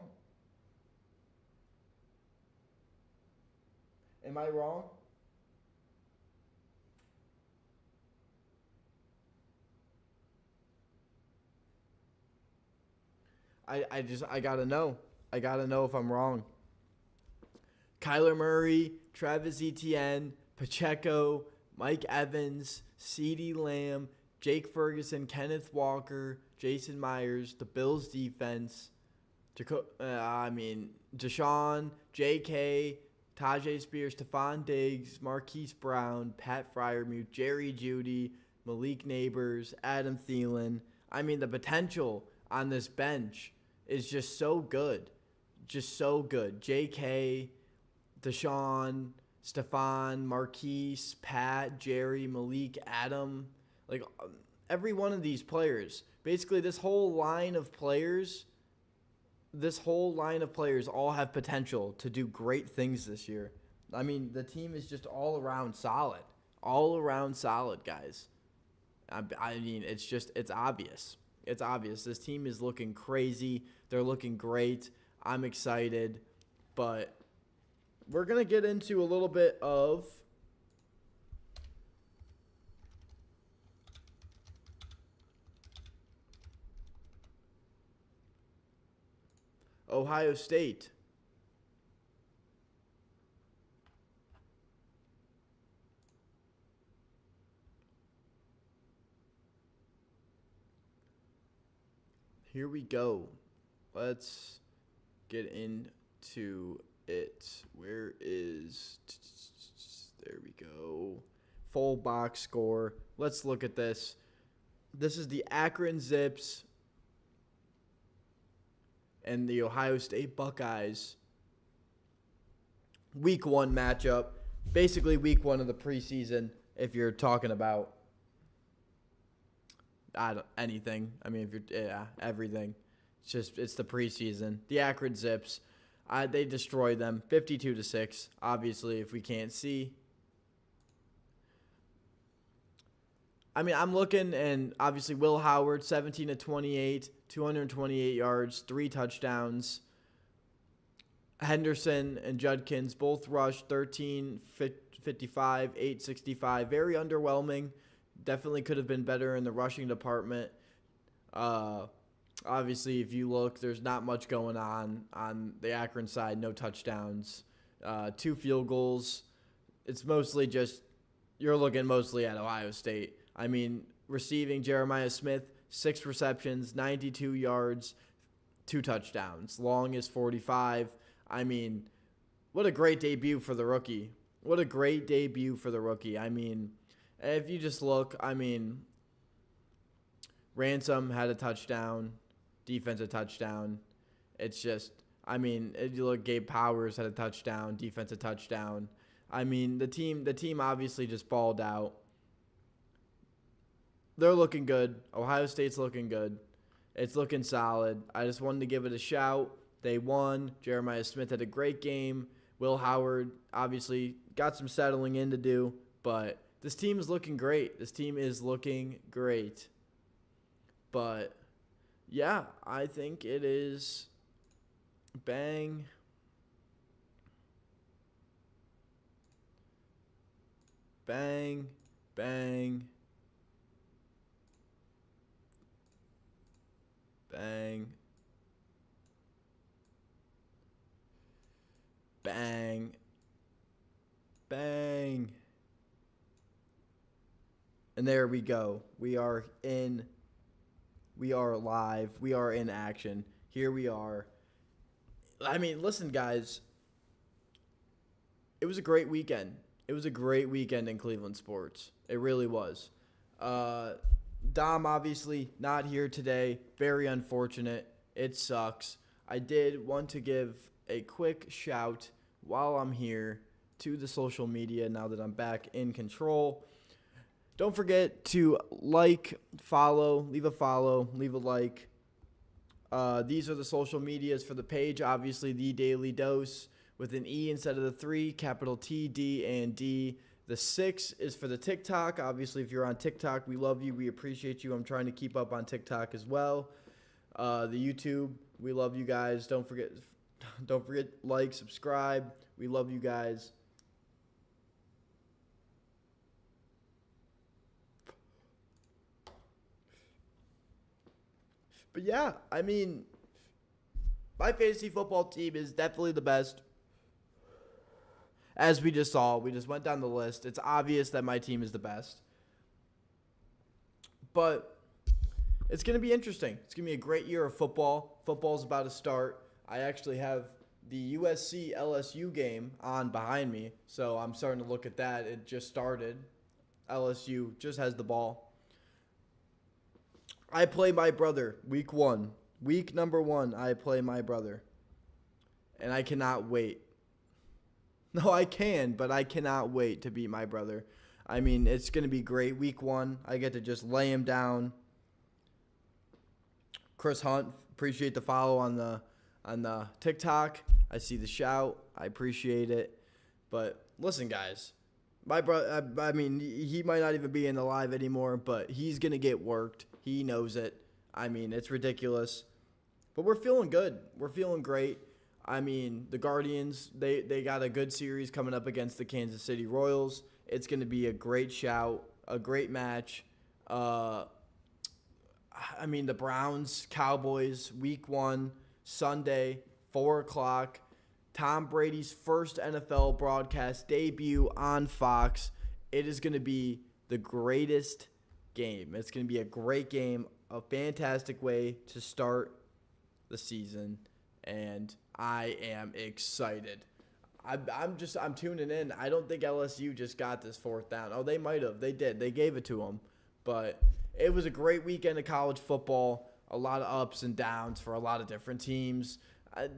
Am I wrong? I gotta know. I gotta know if I'm wrong. Kyler Murray, Travis Etienne, Pacheco, Mike Evans, CeeDee Lamb, Jake Ferguson, Kenneth Walker, Jason Myers, the Bills defense, Deshaun, J.K., Tajay Spears, Stephon Diggs, Marquise Brown, Pat Freiermuth, Jerry Jeudy, Malik Neighbors, Adam Thielen. I mean, the potential on this bench is just so good. Just so good. J.K., Deshaun, Stephon, Marquise, Pat, Jerry, Malik, Adam. Like, every one of these players. Basically, this whole line of players all have potential to do great things this year. I mean, the team is just all around solid. All around solid, guys. I mean, it's obvious. It's obvious. This team is looking crazy. They're looking great. I'm excited. But we're going to get into a little bit of Ohio State. Here we go. Let's get into it. Where is... There we go. Full box score. Let's look at this. This is the Akron Zips and the Ohio State Buckeyes Week 1 matchup. Basically Week 1 of the preseason, if you're talking about anything. I mean, everything. It's the preseason. The Akron Zips, they destroyed them 52-6. Obviously, if we can't see. I mean, I'm looking, and obviously Will Howard, 17-28, 228 yards, 3 touchdowns. Henderson and Judkins both rushed 13, 55, 865. Very underwhelming. Definitely could have been better in the rushing department. Obviously, if you look, there's not much going on the Akron side. No touchdowns, 2 field goals. It's mostly just you're looking mostly at Ohio State. I mean, receiving Jeremiah Smith, 6 receptions, 92 yards, 2 touchdowns. Long is 45. I mean, what a great debut for the rookie. What a great debut for the rookie. I mean, if you just look, I mean, Ransom had a touchdown, defensive touchdown. It's just, I mean, if you look, Gabe Powers had a touchdown, defensive touchdown. I mean, the team obviously just balled out. They're looking good. Ohio State's looking good. It's looking solid. I just wanted to give it a shout. They won. Jeremiah Smith had a great game. Will Howard obviously got some settling in to do, but this team is looking great. This team is looking great. But, yeah, I think it is bang. Bang. Bang. Bang. Bang. Bang. And there we go. We are live. We are in action. Here we are. I mean, listen, guys. It was a great weekend. It was a great weekend in Cleveland sports. It really was. Dom, obviously, not here today. Very unfortunate. It sucks. I did want to give a quick shout while I'm here to the social media now that I'm back in control. Don't forget to like, follow, leave a like. These are the social medias for the page. Obviously, The Daily Dose with an E instead of the 3, capital T, D, and D. The 6 is for the TikTok. Obviously, if you're on TikTok, we love you. We appreciate you. I'm trying to keep up on TikTok as well. The YouTube, we love you guys. Don't forget, like, subscribe. We love you guys. But yeah, I mean, my fantasy football team is definitely the best. As we just saw, we just went down the list. It's obvious that my team is the best. But it's going to be interesting. It's going to be a great year of football. Football's about to start. I actually have the USC LSU game on behind me, so I'm starting to look at that. It just started. LSU just has the ball. I play my brother week 1. Week number 1, I play my brother. And I cannot wait. No, I can, but I cannot wait to beat my brother. I mean, it's going to be great. Week 1, I get to just lay him down. Chris Hunt, appreciate the follow on the TikTok. I see the shout. I appreciate it. But listen, guys, my brother, I mean, he might not even be in the live anymore, but he's going to get worked. He knows it. I mean, it's ridiculous. But we're feeling good. We're feeling great. I mean, the Guardians, they got a good series coming up against the Kansas City Royals. It's going to be a great shout, a great match. I mean, the Browns, Cowboys, week 1, Sunday, 4 o'clock. Tom Brady's first NFL broadcast debut on Fox. It is going to be the greatest game. It's going to be a great game, a fantastic way to start the season, and I am excited. I'm tuning in. I don't think LSU just got this 4th down. Oh, they might have. They did. They gave it to them. But it was a great weekend of college football. A lot of ups and downs for a lot of different teams.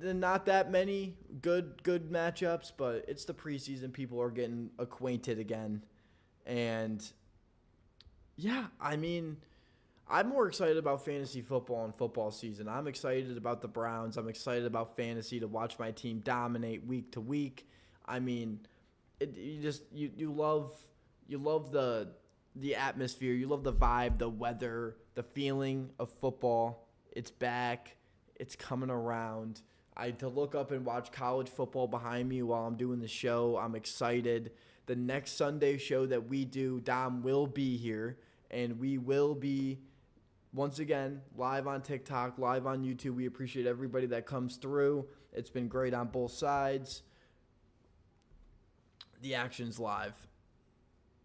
Not that many good matchups, but it's the preseason. People are getting acquainted again. And, yeah, I mean, I'm more excited about fantasy football and football season. I'm excited about the Browns. I'm excited about fantasy to watch my team dominate week to week. I mean, you love the atmosphere. You love the vibe, the weather, the feeling of football. It's back. It's coming around. To look up and watch college football behind me while I'm doing the show. I'm excited. The next Sunday show that we do, Dom will be here, and we will be, once again, live on TikTok, live on YouTube. We appreciate everybody that comes through. It's been great on both sides. The action's live.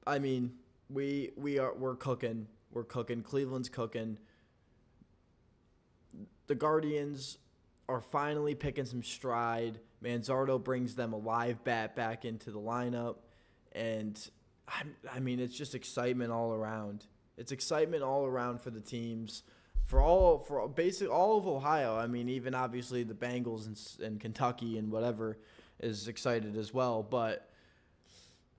I mean, we're cooking. We're cooking. Cleveland's cooking. The Guardians are finally picking some stride. Manzardo brings them a live bat back into the lineup. And, I mean, it's just excitement all around. It's excitement all around for the teams, for basically all of Ohio. I mean, even obviously the Bengals and Kentucky and whatever is excited as well. But,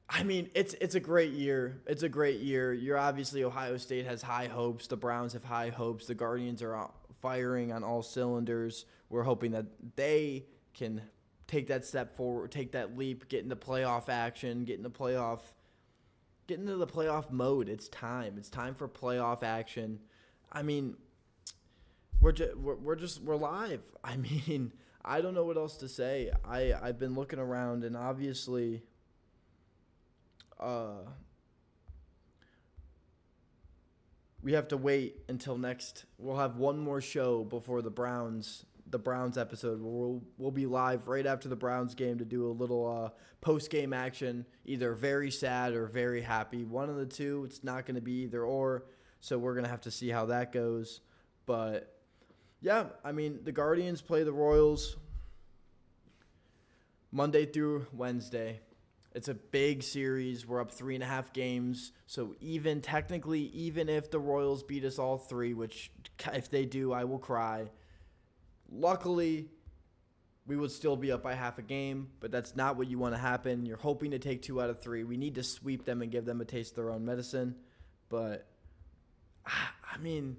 I mean, it's a great year. It's a great year. You're obviously, Ohio State has high hopes. The Browns have high hopes. The Guardians are firing on all cylinders. We're hoping that they can take that step forward, take that leap, get into playoff action, get into the playoff mode. It's time. It's time for playoff action. I mean, we're live. I mean, I don't know what else to say. I've been looking around, and obviously, we have to wait until next. We'll have one more show before the Browns episode. We'll be live right after the Browns game to do a little post game action, either very sad or very happy. One of the two. It's not going to be either or. So we're going to have to see how that goes. But yeah, I mean, the Guardians play the Royals Monday through Wednesday. It's a big series. We're up 3.5 games. So even if the Royals beat us all three, which if they do, I will cry. Luckily, we would still be up by half a game, but that's not what you want to happen. You're hoping to take 2 out of 3. We need to sweep them and give them a taste of their own medicine. But, I mean,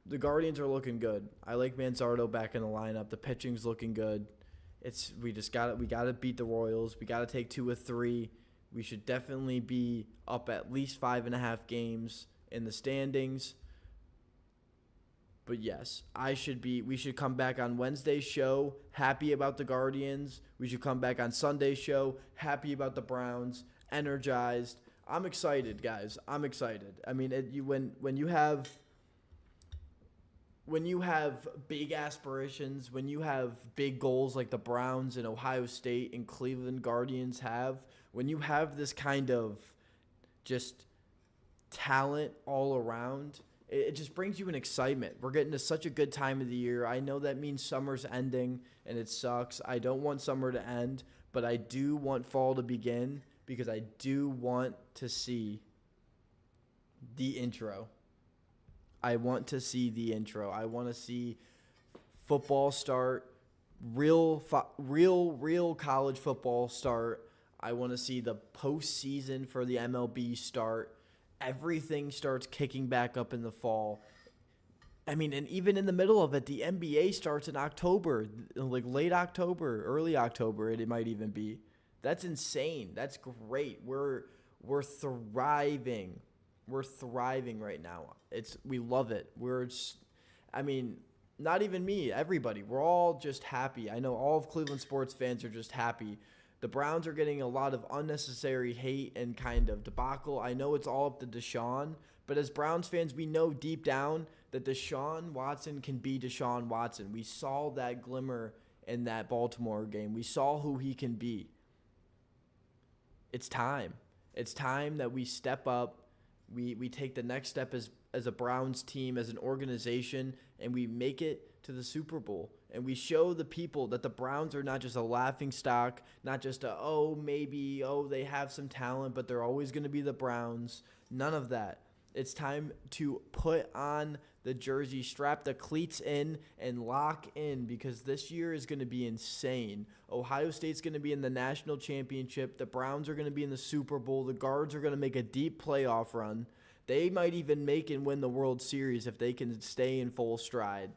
the Guardians are looking good. I like Manzardo back in the lineup. The pitching's looking good. We got to beat the Royals. We got to take 2 of 3. We should definitely be up at least 5.5 games in the standings. But yes, we should come back on Wednesday's show happy about the Guardians. We should come back on Sunday's show happy about the Browns, energized. I'm excited, guys. I'm excited. I mean, when you have big aspirations, when you have big goals like the Browns and Ohio State and Cleveland Guardians have, when you have this kind of just talent all around, it just brings you an excitement. We're getting to such a good time of the year. I know that means summer's ending, and it sucks. I don't want summer to end, but I do want fall to begin because I do want to see the intro. I want to see the intro. I want to see football start, real college football start. I want to see the postseason for the MLB start. Everything starts kicking back up in the fall. I mean, and even in the middle of it, the NBA starts in October, like late October, early October, it might even be. That's insane. That's great. We're thriving. We're thriving right now. We love it. Not even me, everybody. We're all just happy. I know all of Cleveland sports fans are just happy. The Browns are getting a lot of unnecessary hate and kind of debacle. I know it's all up to Deshaun, but as Browns fans, we know deep down that Deshaun Watson can be Deshaun Watson. We saw that glimmer in that Baltimore game. We saw who he can be. It's time. It's time that we step up. We take the next step as a Browns team, as an organization, and we make it to the Super Bowl. And we show the people that the Browns are not just a laughing stock, not just they have some talent, but they're always going to be the Browns. None of that. It's time to put on the jersey, strap the cleats in, and lock in because this year is going to be insane. Ohio State's going to be in the national championship. The Browns are going to be in the Super Bowl. The Guards are going to make a deep playoff run. They might even make and win the World Series if they can stay in full stride.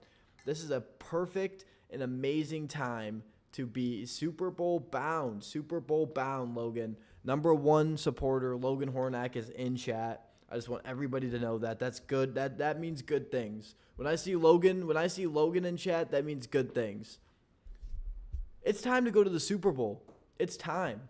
This is a perfect and amazing time to be Super Bowl bound. Super Bowl bound, Logan. Number 1 supporter, Logan Hornack, is in chat. I just want everybody to know that. That's good. That means good things. When I see Logan in chat, that means good things. It's time to go to the Super Bowl. It's time.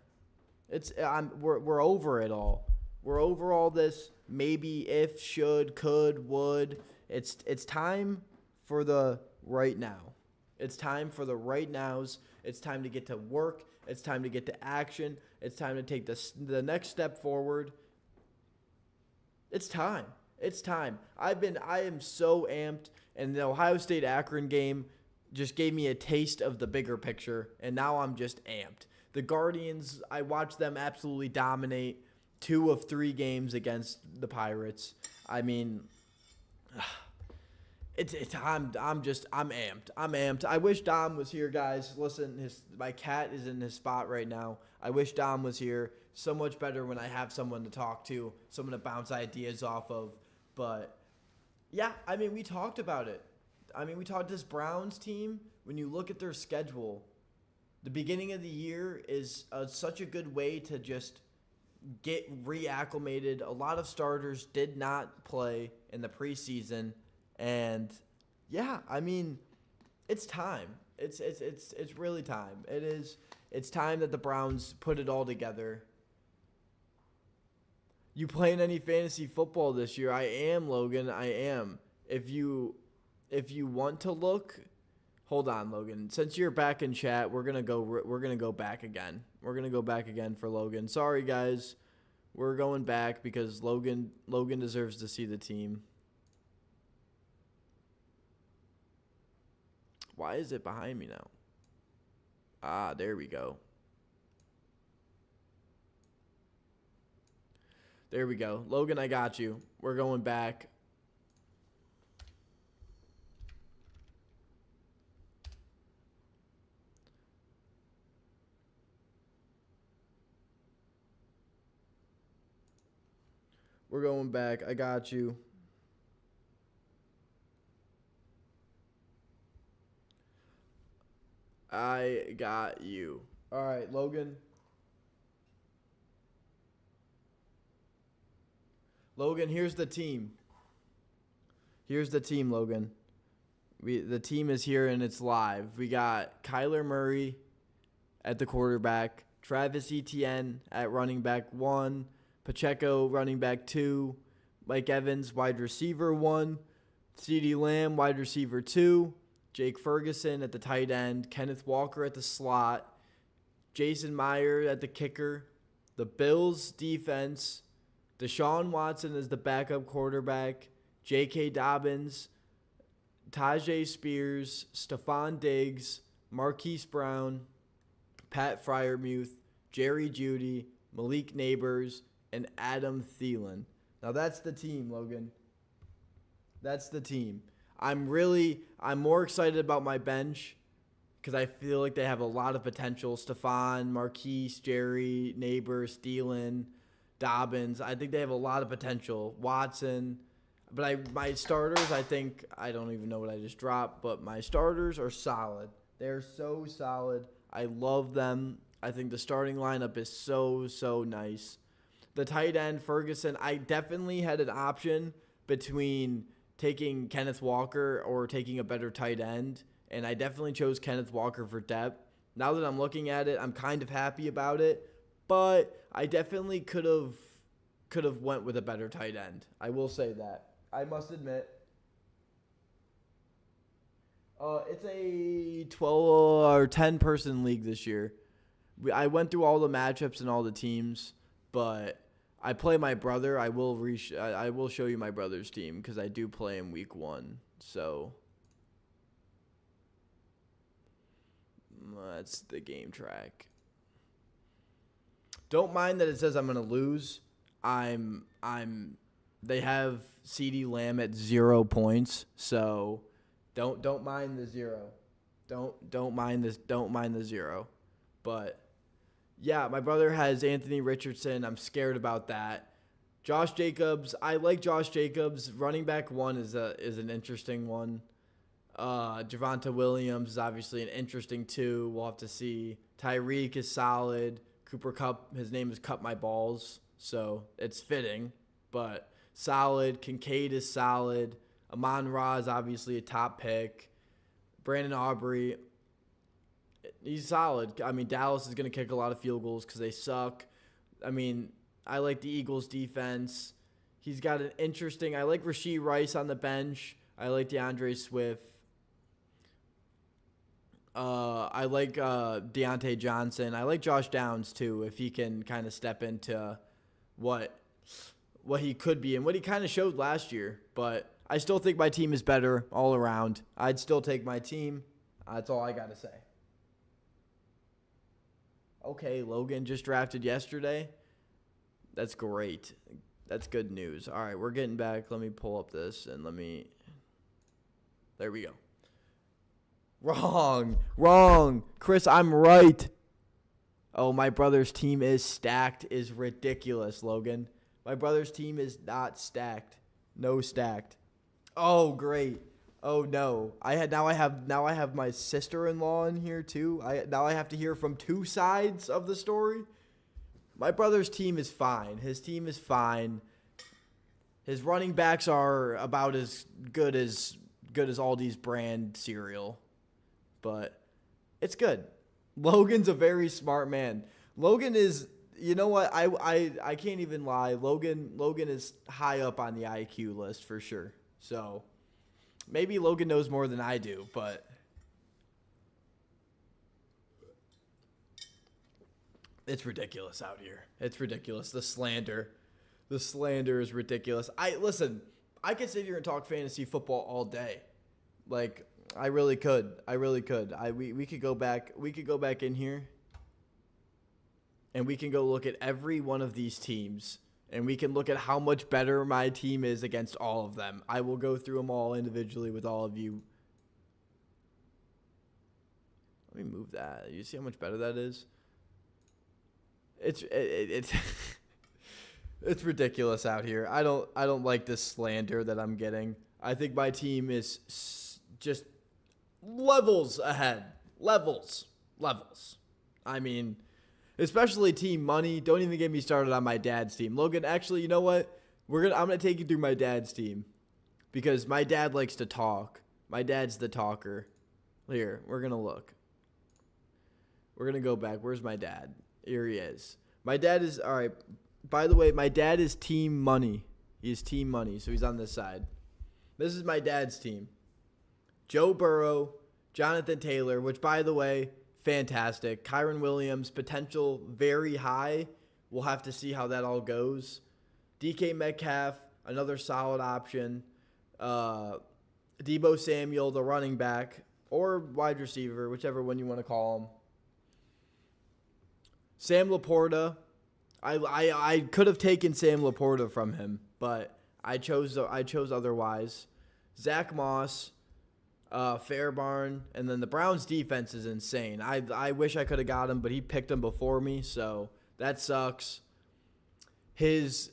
We're over it all. We're over all this maybe, if, should, could, would. It's time for the right now. It's time for the right nows. It's time to get to work. It's time to get to action. It's time to take the next step forward. It's time. It's time. I am so amped, and the Ohio State Akron game just gave me a taste of the bigger picture, and now I'm just amped. The Guardians, I watched them absolutely dominate 2 of 3 games against the Pirates. I mean, I'm amped. I'm amped. I wish Dom was here, guys. Listen, my cat is in his spot right now. I wish Dom was here. So much better when I have someone to talk to, someone to bounce ideas off of. But yeah, I mean, we talked about it. I mean, we talked this Browns team. When you look at their schedule, the beginning of the year is such a good way to just get reacclimated. A lot of starters did not play in the preseason. And yeah, I mean, it's time. It's really time. It's time that the Browns put it all together. You playing any fantasy football this year? I am, Logan. I am. If you want to look, hold on, Logan. Since you're back in chat, we're gonna go back again. We're gonna go back again for Logan. Sorry, guys. We're going back because Logan deserves to see the team. Why is it behind me now? Ah, there we go. There we go. Logan, I got you. We're going back. We're going back. I got you. I got you. All right, Logan. Logan, here's the team. Here's the team, Logan. The team is here and it's live. We got Kyler Murray at the quarterback, Travis Etienne at running back 1, Pacheco running back 2, Mike Evans wide receiver 1, CeeDee Lamb wide receiver 2, Jake Ferguson at the tight end, Kenneth Walker at the slot, Jason Meyer at the kicker, the Bills defense, Deshaun Watson is the backup quarterback, J.K. Dobbins, Tajay Spears, Stephon Diggs, Marquise Brown, Pat Freiermuth, Jerry Jeudy, Malik Neighbors, and Adam Thielen. Now that's the team, Logan. That's the team. I'm more excited about my bench because I feel like they have a lot of potential. Stephon, Marquise, Jerry, Neighbors, Thielen, Dobbins. I think they have a lot of potential. Watson. But my starters, I don't even know what I just dropped, but my starters are solid. They're so solid. I love them. I think the starting lineup is so nice. The tight end, Ferguson, I definitely had an option between taking Kenneth Walker or taking a better tight end, and I definitely chose Kenneth Walker for depth. Now that I'm looking at it, I'm kind of happy about it, but I definitely could have went with a better tight end. I will say that. I must admit. It's a 12 or 10 person league this year. I went through all the matchups and all the teams, but I play my brother. I will show you my brother's team because I do play him week 1. So that's the game track. Don't mind that it says I'm gonna lose. They have CeeDee Lamb at 0 points, so don't mind the 0. Don't mind the 0. But yeah, my brother has Anthony Richardson. I'm scared about that. Josh Jacobs, I like Josh Jacobs. Running back 1 is an interesting one. Javonte Williams is obviously an interesting 2. We'll have to see. Tyreek is solid. Cooper Kupp, his name is Cut My Balls, so it's fitting, but solid. Kincaid is solid. Amon-Ra is obviously a top pick. Brandon Aubrey, he's solid. I mean, Dallas is going to kick a lot of field goals because they suck. I mean, I like the Eagles' defense. He's got an interesting – I like Rashee Rice on the bench. I like DeAndre Swift. I like Deontay Johnson. I like Josh Downs, too, if he can kind of step into what he could be and what he kind of showed last year. But I still think my team is better all around. I'd still take my team. That's all I got to say. Okay, Logan just drafted yesterday. That's great. That's good news. All right, we're getting back. Let me pull up this and there we go. Wrong. Chris, I'm right. Oh, my brother's team is stacked is ridiculous, Logan. My brother's team is not stacked. No stacked. Oh, great. Oh no. Now I have my sister-in-law in here too. Now I have to hear from 2 sides of the story. My brother's team is fine. His team is fine. His running backs are about as good as Aldi's brand cereal. But it's good. Logan's a very smart man. Logan is You know what? I can't even lie. Logan is high up on the IQ list for sure. So maybe Logan knows more than I do, but it's ridiculous out here. It's ridiculous. The slander is ridiculous. I could sit here and talk fantasy football all day. Like I really could. We could go back in here and we can go look at every one of these teams and we can look at how much better my team is against all of them. I will go through them all individually with all of you. Let me move that. You see how much better that is? It's it's ridiculous out here. I don't like this slander that I'm getting. I think my team is just levels ahead. Levels. I mean, especially team money. Don't even get me started on my dad's team. Logan, actually, you know what? I'm gonna take you through my dad's team because my dad likes to talk. My dad's the talker. Here, we're gonna look. We're gonna go back. Where's my dad? Here he is. My dad is all right. By the way, my dad is team money. He's team money, so he's on this side. This is my dad's team. Joe Burrow, Jonathan Taylor, which by the way, fantastic. Kyren Williams, potential very high. We'll have to see how that all goes. DK Metcalf, another solid option. Deebo Samuel, the running back, or wide receiver, whichever one you want to call him. Sam Laporta. I could have taken Sam Laporta from him, but I chose otherwise. Zach Moss, Fairbairn, and then the Browns' defense is insane. I wish I could have got him, but he picked him before me, so that sucks. His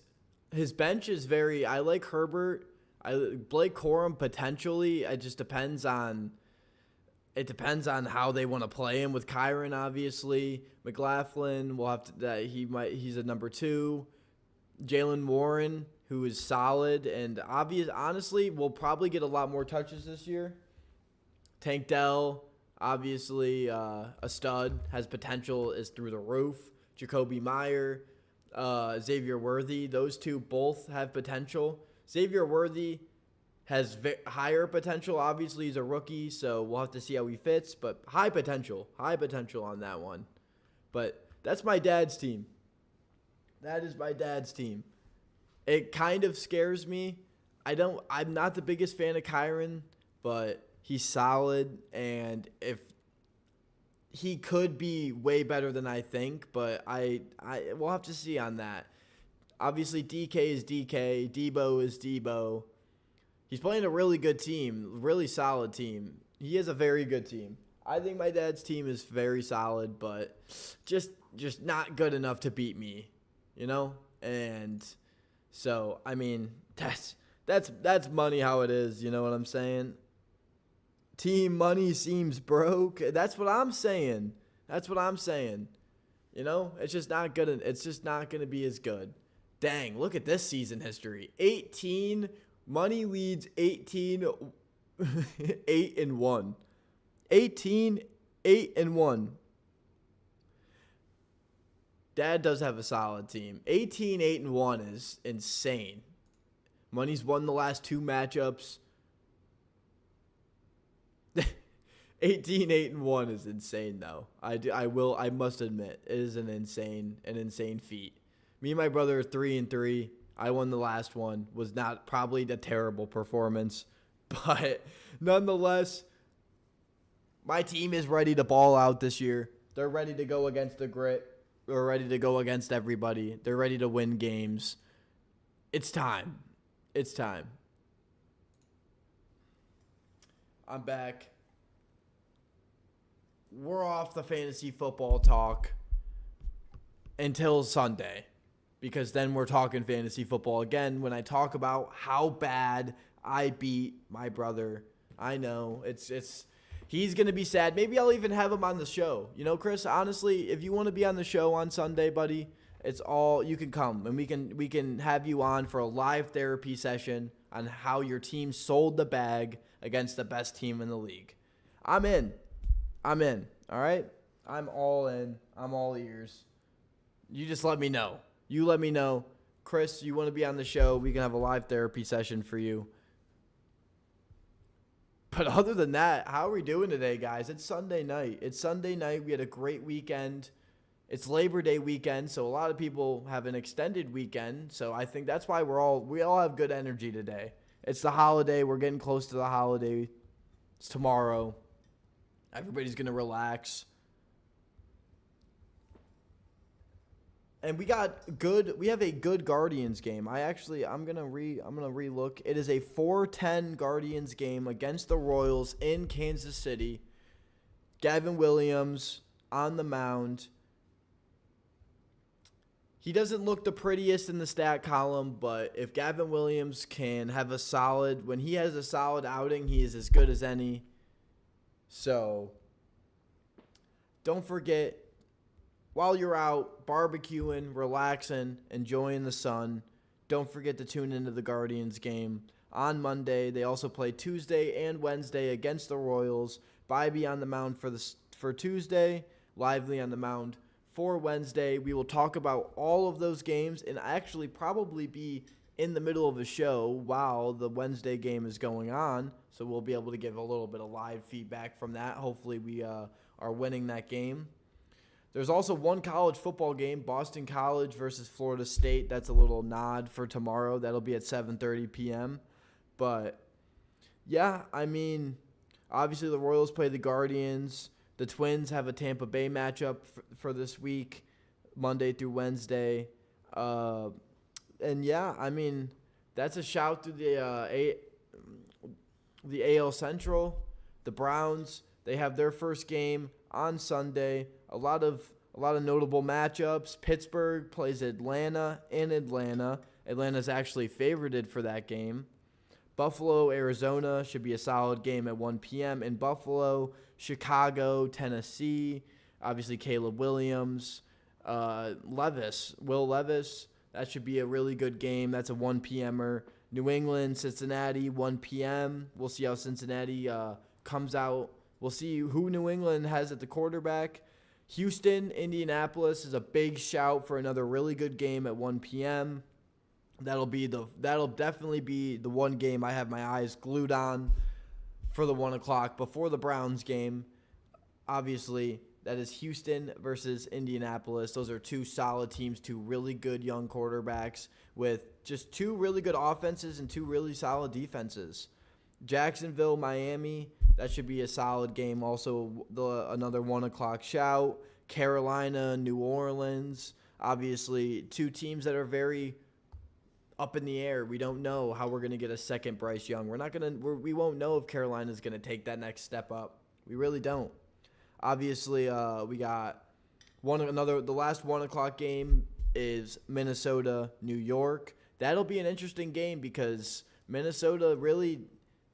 bench is very. I like Herbert. Blake Corum potentially. It just depends on. It depends on how they want to play him with Kyren, obviously. McLaughlin will have to. He's a number 2. Jaylen Warren, who is solid and honestly, will probably get a lot more touches this year. Tank Dell, obviously a stud, has potential, is through the roof. Jacoby Meyer, Xavier Worthy, those two both have potential. Xavier Worthy has higher potential. Obviously, he's a rookie, so we'll have to see how he fits. But high potential on that one. But that's my dad's team. That is my dad's team. It kind of scares me. I'm not the biggest fan of Kyren, but he's solid, and if he could be way better than I think, but we'll have to see on that. Obviously, DK is DK. Deebo is Deebo. He's playing a really good team, really solid team. He is a very good team. I think my dad's team is very solid, but just not good enough to beat me, you know? And so, I mean, that's money how it is, you know what I'm saying? Team money seems broke. That's what I'm saying. You know, it's just not good. It's just not going to be as good. Dang, look at this season history. 18 money leads 18 8-1. 18 8-1. Dad does have a solid team. 18 8-1 is insane. Money's won the last 2 matchups. 18 8-1 is insane though. I must admit, it is an insane feat. Me and my brother are 3-3. I won the last one. Was not probably a terrible performance, but nonetheless, my team is ready to ball out this year. They're ready to go against the grit. They're ready to go against everybody. They're ready to win games. It's time. I'm back. We're off the fantasy football talk until Sunday, because then we're talking fantasy football again when I talk about how bad I beat my brother. I know he's going to be sad. Maybe I'll even have him on the show. You know, Chris, honestly, if you want to be on the show on Sunday, buddy, you can come and we can have you on for a live therapy session on how your team sold the bag against the best team in the league. I'm in. All right? I'm all in. I'm all ears. You just let me know. You let me know. Chris, you want to be on the show? We can have a live therapy session for you. But other than that, how are we doing today, guys? It's Sunday night. We had a great weekend. It's Labor Day weekend, so a lot of people have an extended weekend. So I think that's why we all have good energy today. It's the holiday. We're getting close to the holiday. It's tomorrow. Everybody's gonna relax. And we have a good Guardians game. I'm gonna relook. It is a 4-10 Guardians game against the Royals in Kansas City. Gavin Williams on the mound. He doesn't look the prettiest in the stat column, but if Gavin Williams can have when he has a solid outing, he is as good as any. So don't forget, while you're out barbecuing, relaxing, enjoying the sun, don't forget to tune into the Guardians game on Monday. They also play Tuesday and Wednesday against the Royals. Bybee on the mound for Tuesday, Lively on the mound for Wednesday. We will talk about all of those games and actually probably be in the middle of a show while the Wednesday game is going on. So we'll be able to give a little bit of live feedback from that. Hopefully we are winning that game. There's also one college football game, Boston College versus Florida State. That's a little nod for tomorrow. That'll be at 7:30 p.m. But, yeah, I mean, obviously the Royals play the Guardians. The Twins have a Tampa Bay matchup for this week, Monday through Wednesday. And, yeah, I mean, that's a shout to the AL Central. The Browns, they have their first game on Sunday. A lot of notable matchups. Pittsburgh plays Atlanta in Atlanta. Atlanta's actually favorited for that game. Buffalo, Arizona should be a solid game at 1 p.m. in Buffalo. Chicago, Tennessee. Obviously, Caleb Williams. Will Levis. That should be a really good game. That's a 1 p.m.er. New England, Cincinnati, 1 p.m. We'll see how Cincinnati comes out. We'll see who New England has at the quarterback. Houston, Indianapolis is a big shout for another really good game at 1 p.m. That'll definitely be the one game I have my eyes glued on for the 1 o'clock before the Browns game. Obviously, that is Houston versus Indianapolis. Those are two solid teams, two really good young quarterbacks with just two really good offenses and two really solid defenses. Jacksonville, Miami, that should be a solid game. Also, another 1 o'clock shout. Carolina, New Orleans. Obviously, two teams that are very up in the air. We don't know how we're going to get a second Bryce Young. We won't know if Carolina's going to take that next step up. We really don't. Obviously, we got the last 1 o'clock game is Minnesota, New York. That'll be an interesting game because Minnesota really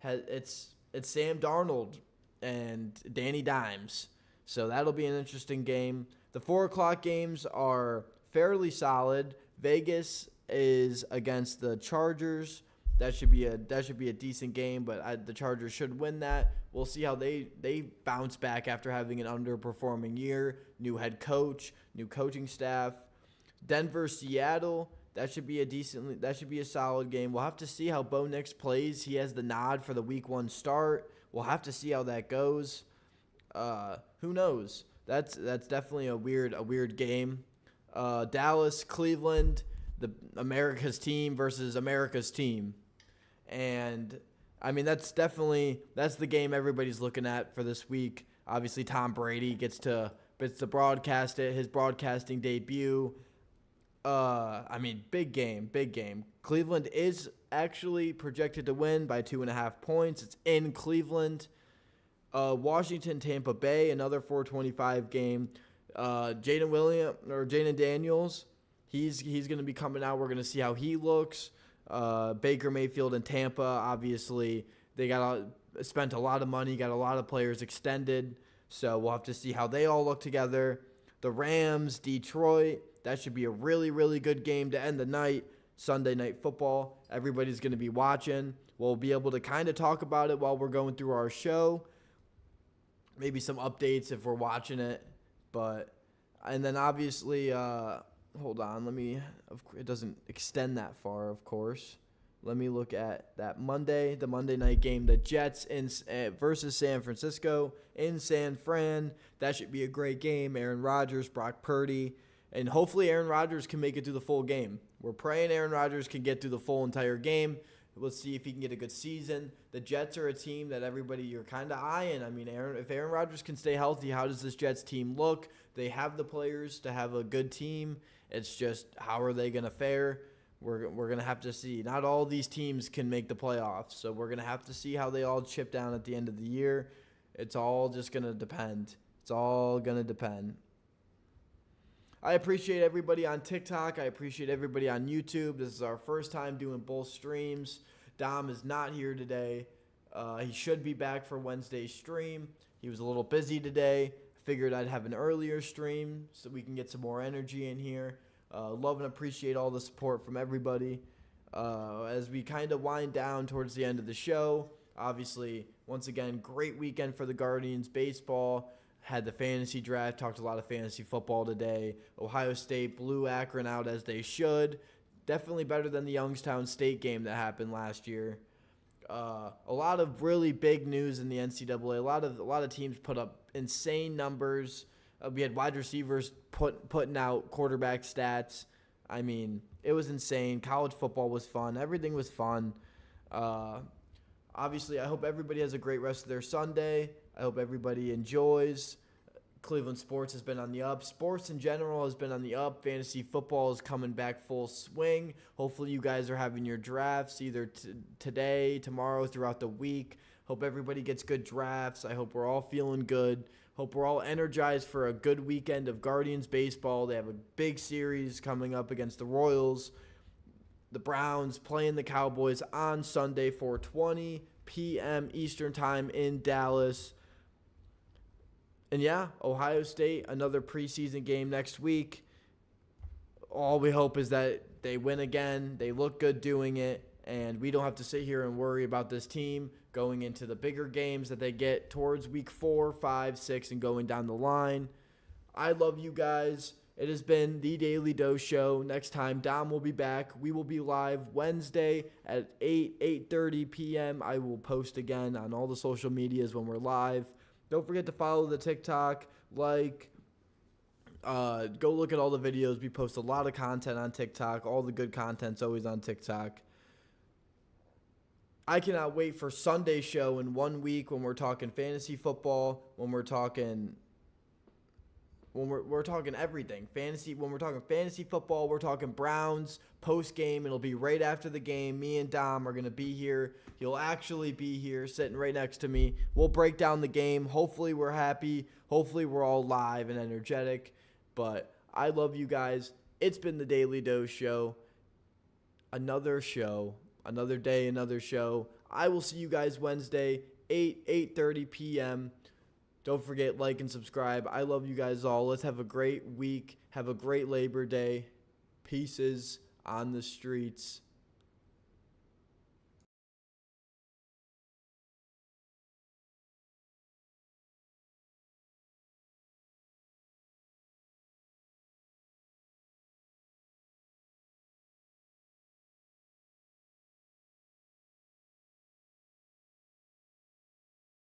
it's Sam Darnold and Danny Dimes. So that'll be an interesting game. The 4 o'clock games are fairly solid. Vegas is against the Chargers. That should be a decent game, but the Chargers should win that. We'll see how they bounce back after having an underperforming year. New head coach, new coaching staff. Denver, Seattle. That should be a solid game. We'll have to see how Bo Nix plays. He has the nod for the week 1 start. We'll have to see how that goes. Who knows? That's definitely a weird game. Dallas, Cleveland, America's team versus America's team. And I mean that's the game everybody's looking at for this week. Obviously Tom Brady gets to broadcast it, his broadcasting debut. Big game. Cleveland is actually projected to win by 2.5 points. It's in Cleveland. Washington, Tampa Bay, another 4:25 game. Jaden Daniels, he's going to be coming out. We're going to see how he looks. Baker Mayfield and Tampa, obviously, they spent a lot of money, got a lot of players extended. So we'll have to see how they all look together. The Rams, Detroit, that should be a really, really good game to end the night. Sunday Night Football. Everybody's going to be watching. We'll be able to kind of talk about it while we're going through our show. Maybe some updates if we're watching it. And then obviously, hold on. It doesn't extend that far, of course. Let me look at that the Monday night game, the Jets versus San Francisco in San Fran. That should be a great game. Aaron Rodgers, Brock Purdy, and hopefully Aaron Rodgers can make it through the full game. We're praying Aaron Rodgers can get through the full entire game. We'll see if he can get a good season. The Jets are a team that you're kind of eyeing. I mean, if Aaron Rodgers can stay healthy, how does this Jets team look? They have the players to have a good team. It's just, how are they going to fare? We're going to have to see. Not all these teams can make the playoffs, so we're going to have to see how they all chip down at the end of the year. It's all just going to depend. It's all going to depend. I appreciate everybody on TikTok. I appreciate everybody on YouTube. This is our first time doing both streams. Dom is not here today. He should be back for Wednesday's stream. He was a little busy today. Figured I'd have an earlier stream so we can get some more energy in here. Love and appreciate all the support from everybody. As we kind of wind down towards the end of the show, obviously, once again, great weekend for the Guardians baseball. Had the fantasy draft, talked a lot of fantasy football today. Ohio State blew Akron out as they should. Definitely better than the Youngstown State game that happened last year. A lot of really big news in the NCAA. A lot of teams put up insane numbers. We had wide receivers putting out quarterback stats. I mean, it was insane. College football was fun. Everything was fun. Obviously, I hope everybody has a great rest of their Sunday. I hope everybody enjoys. Cleveland sports has been on the up. Sports in general has been on the up. Fantasy football is coming back full swing. Hopefully you guys are having your drafts either today, tomorrow, throughout the week. Hope everybody gets good drafts. I hope we're all feeling good. Hope we're all energized for a good weekend of Guardians baseball. They have a big series coming up against the Royals. The Browns playing the Cowboys on Sunday, 4:20 p.m. Eastern Time in Dallas. And yeah, Ohio State, another preseason game next week. All we hope is that they win again. They look good doing it, and we don't have to sit here and worry about this team going into the bigger games that they get towards week 4, 5, 6, and going down the line. I love you guys. It has been the Daily Dose Show. Next time, Dom will be back. We will be live Wednesday at 8:30 p.m. I will post again on all the social medias when we're live. Don't forget to follow the TikTok, go look at all the videos. We post a lot of content on TikTok. All the good content's always on TikTok. I cannot wait for Sunday's show in 1 week when we're talking fantasy football, when we're talking everything. When we're talking fantasy football, we're talking Browns post-game. It'll be right after the game. Me and Dom are going to be here. He'll actually be here sitting right next to me. We'll break down the game. Hopefully we're happy. Hopefully we're all live and energetic. But I love you guys. It's been the Daily Dose Show. Another show. Another day, another show. I will see you guys Wednesday, 8:30 p.m. Don't forget, like and subscribe. I love you guys all. Let's have a great week. Have a great Labor Day. Pieces on the streets.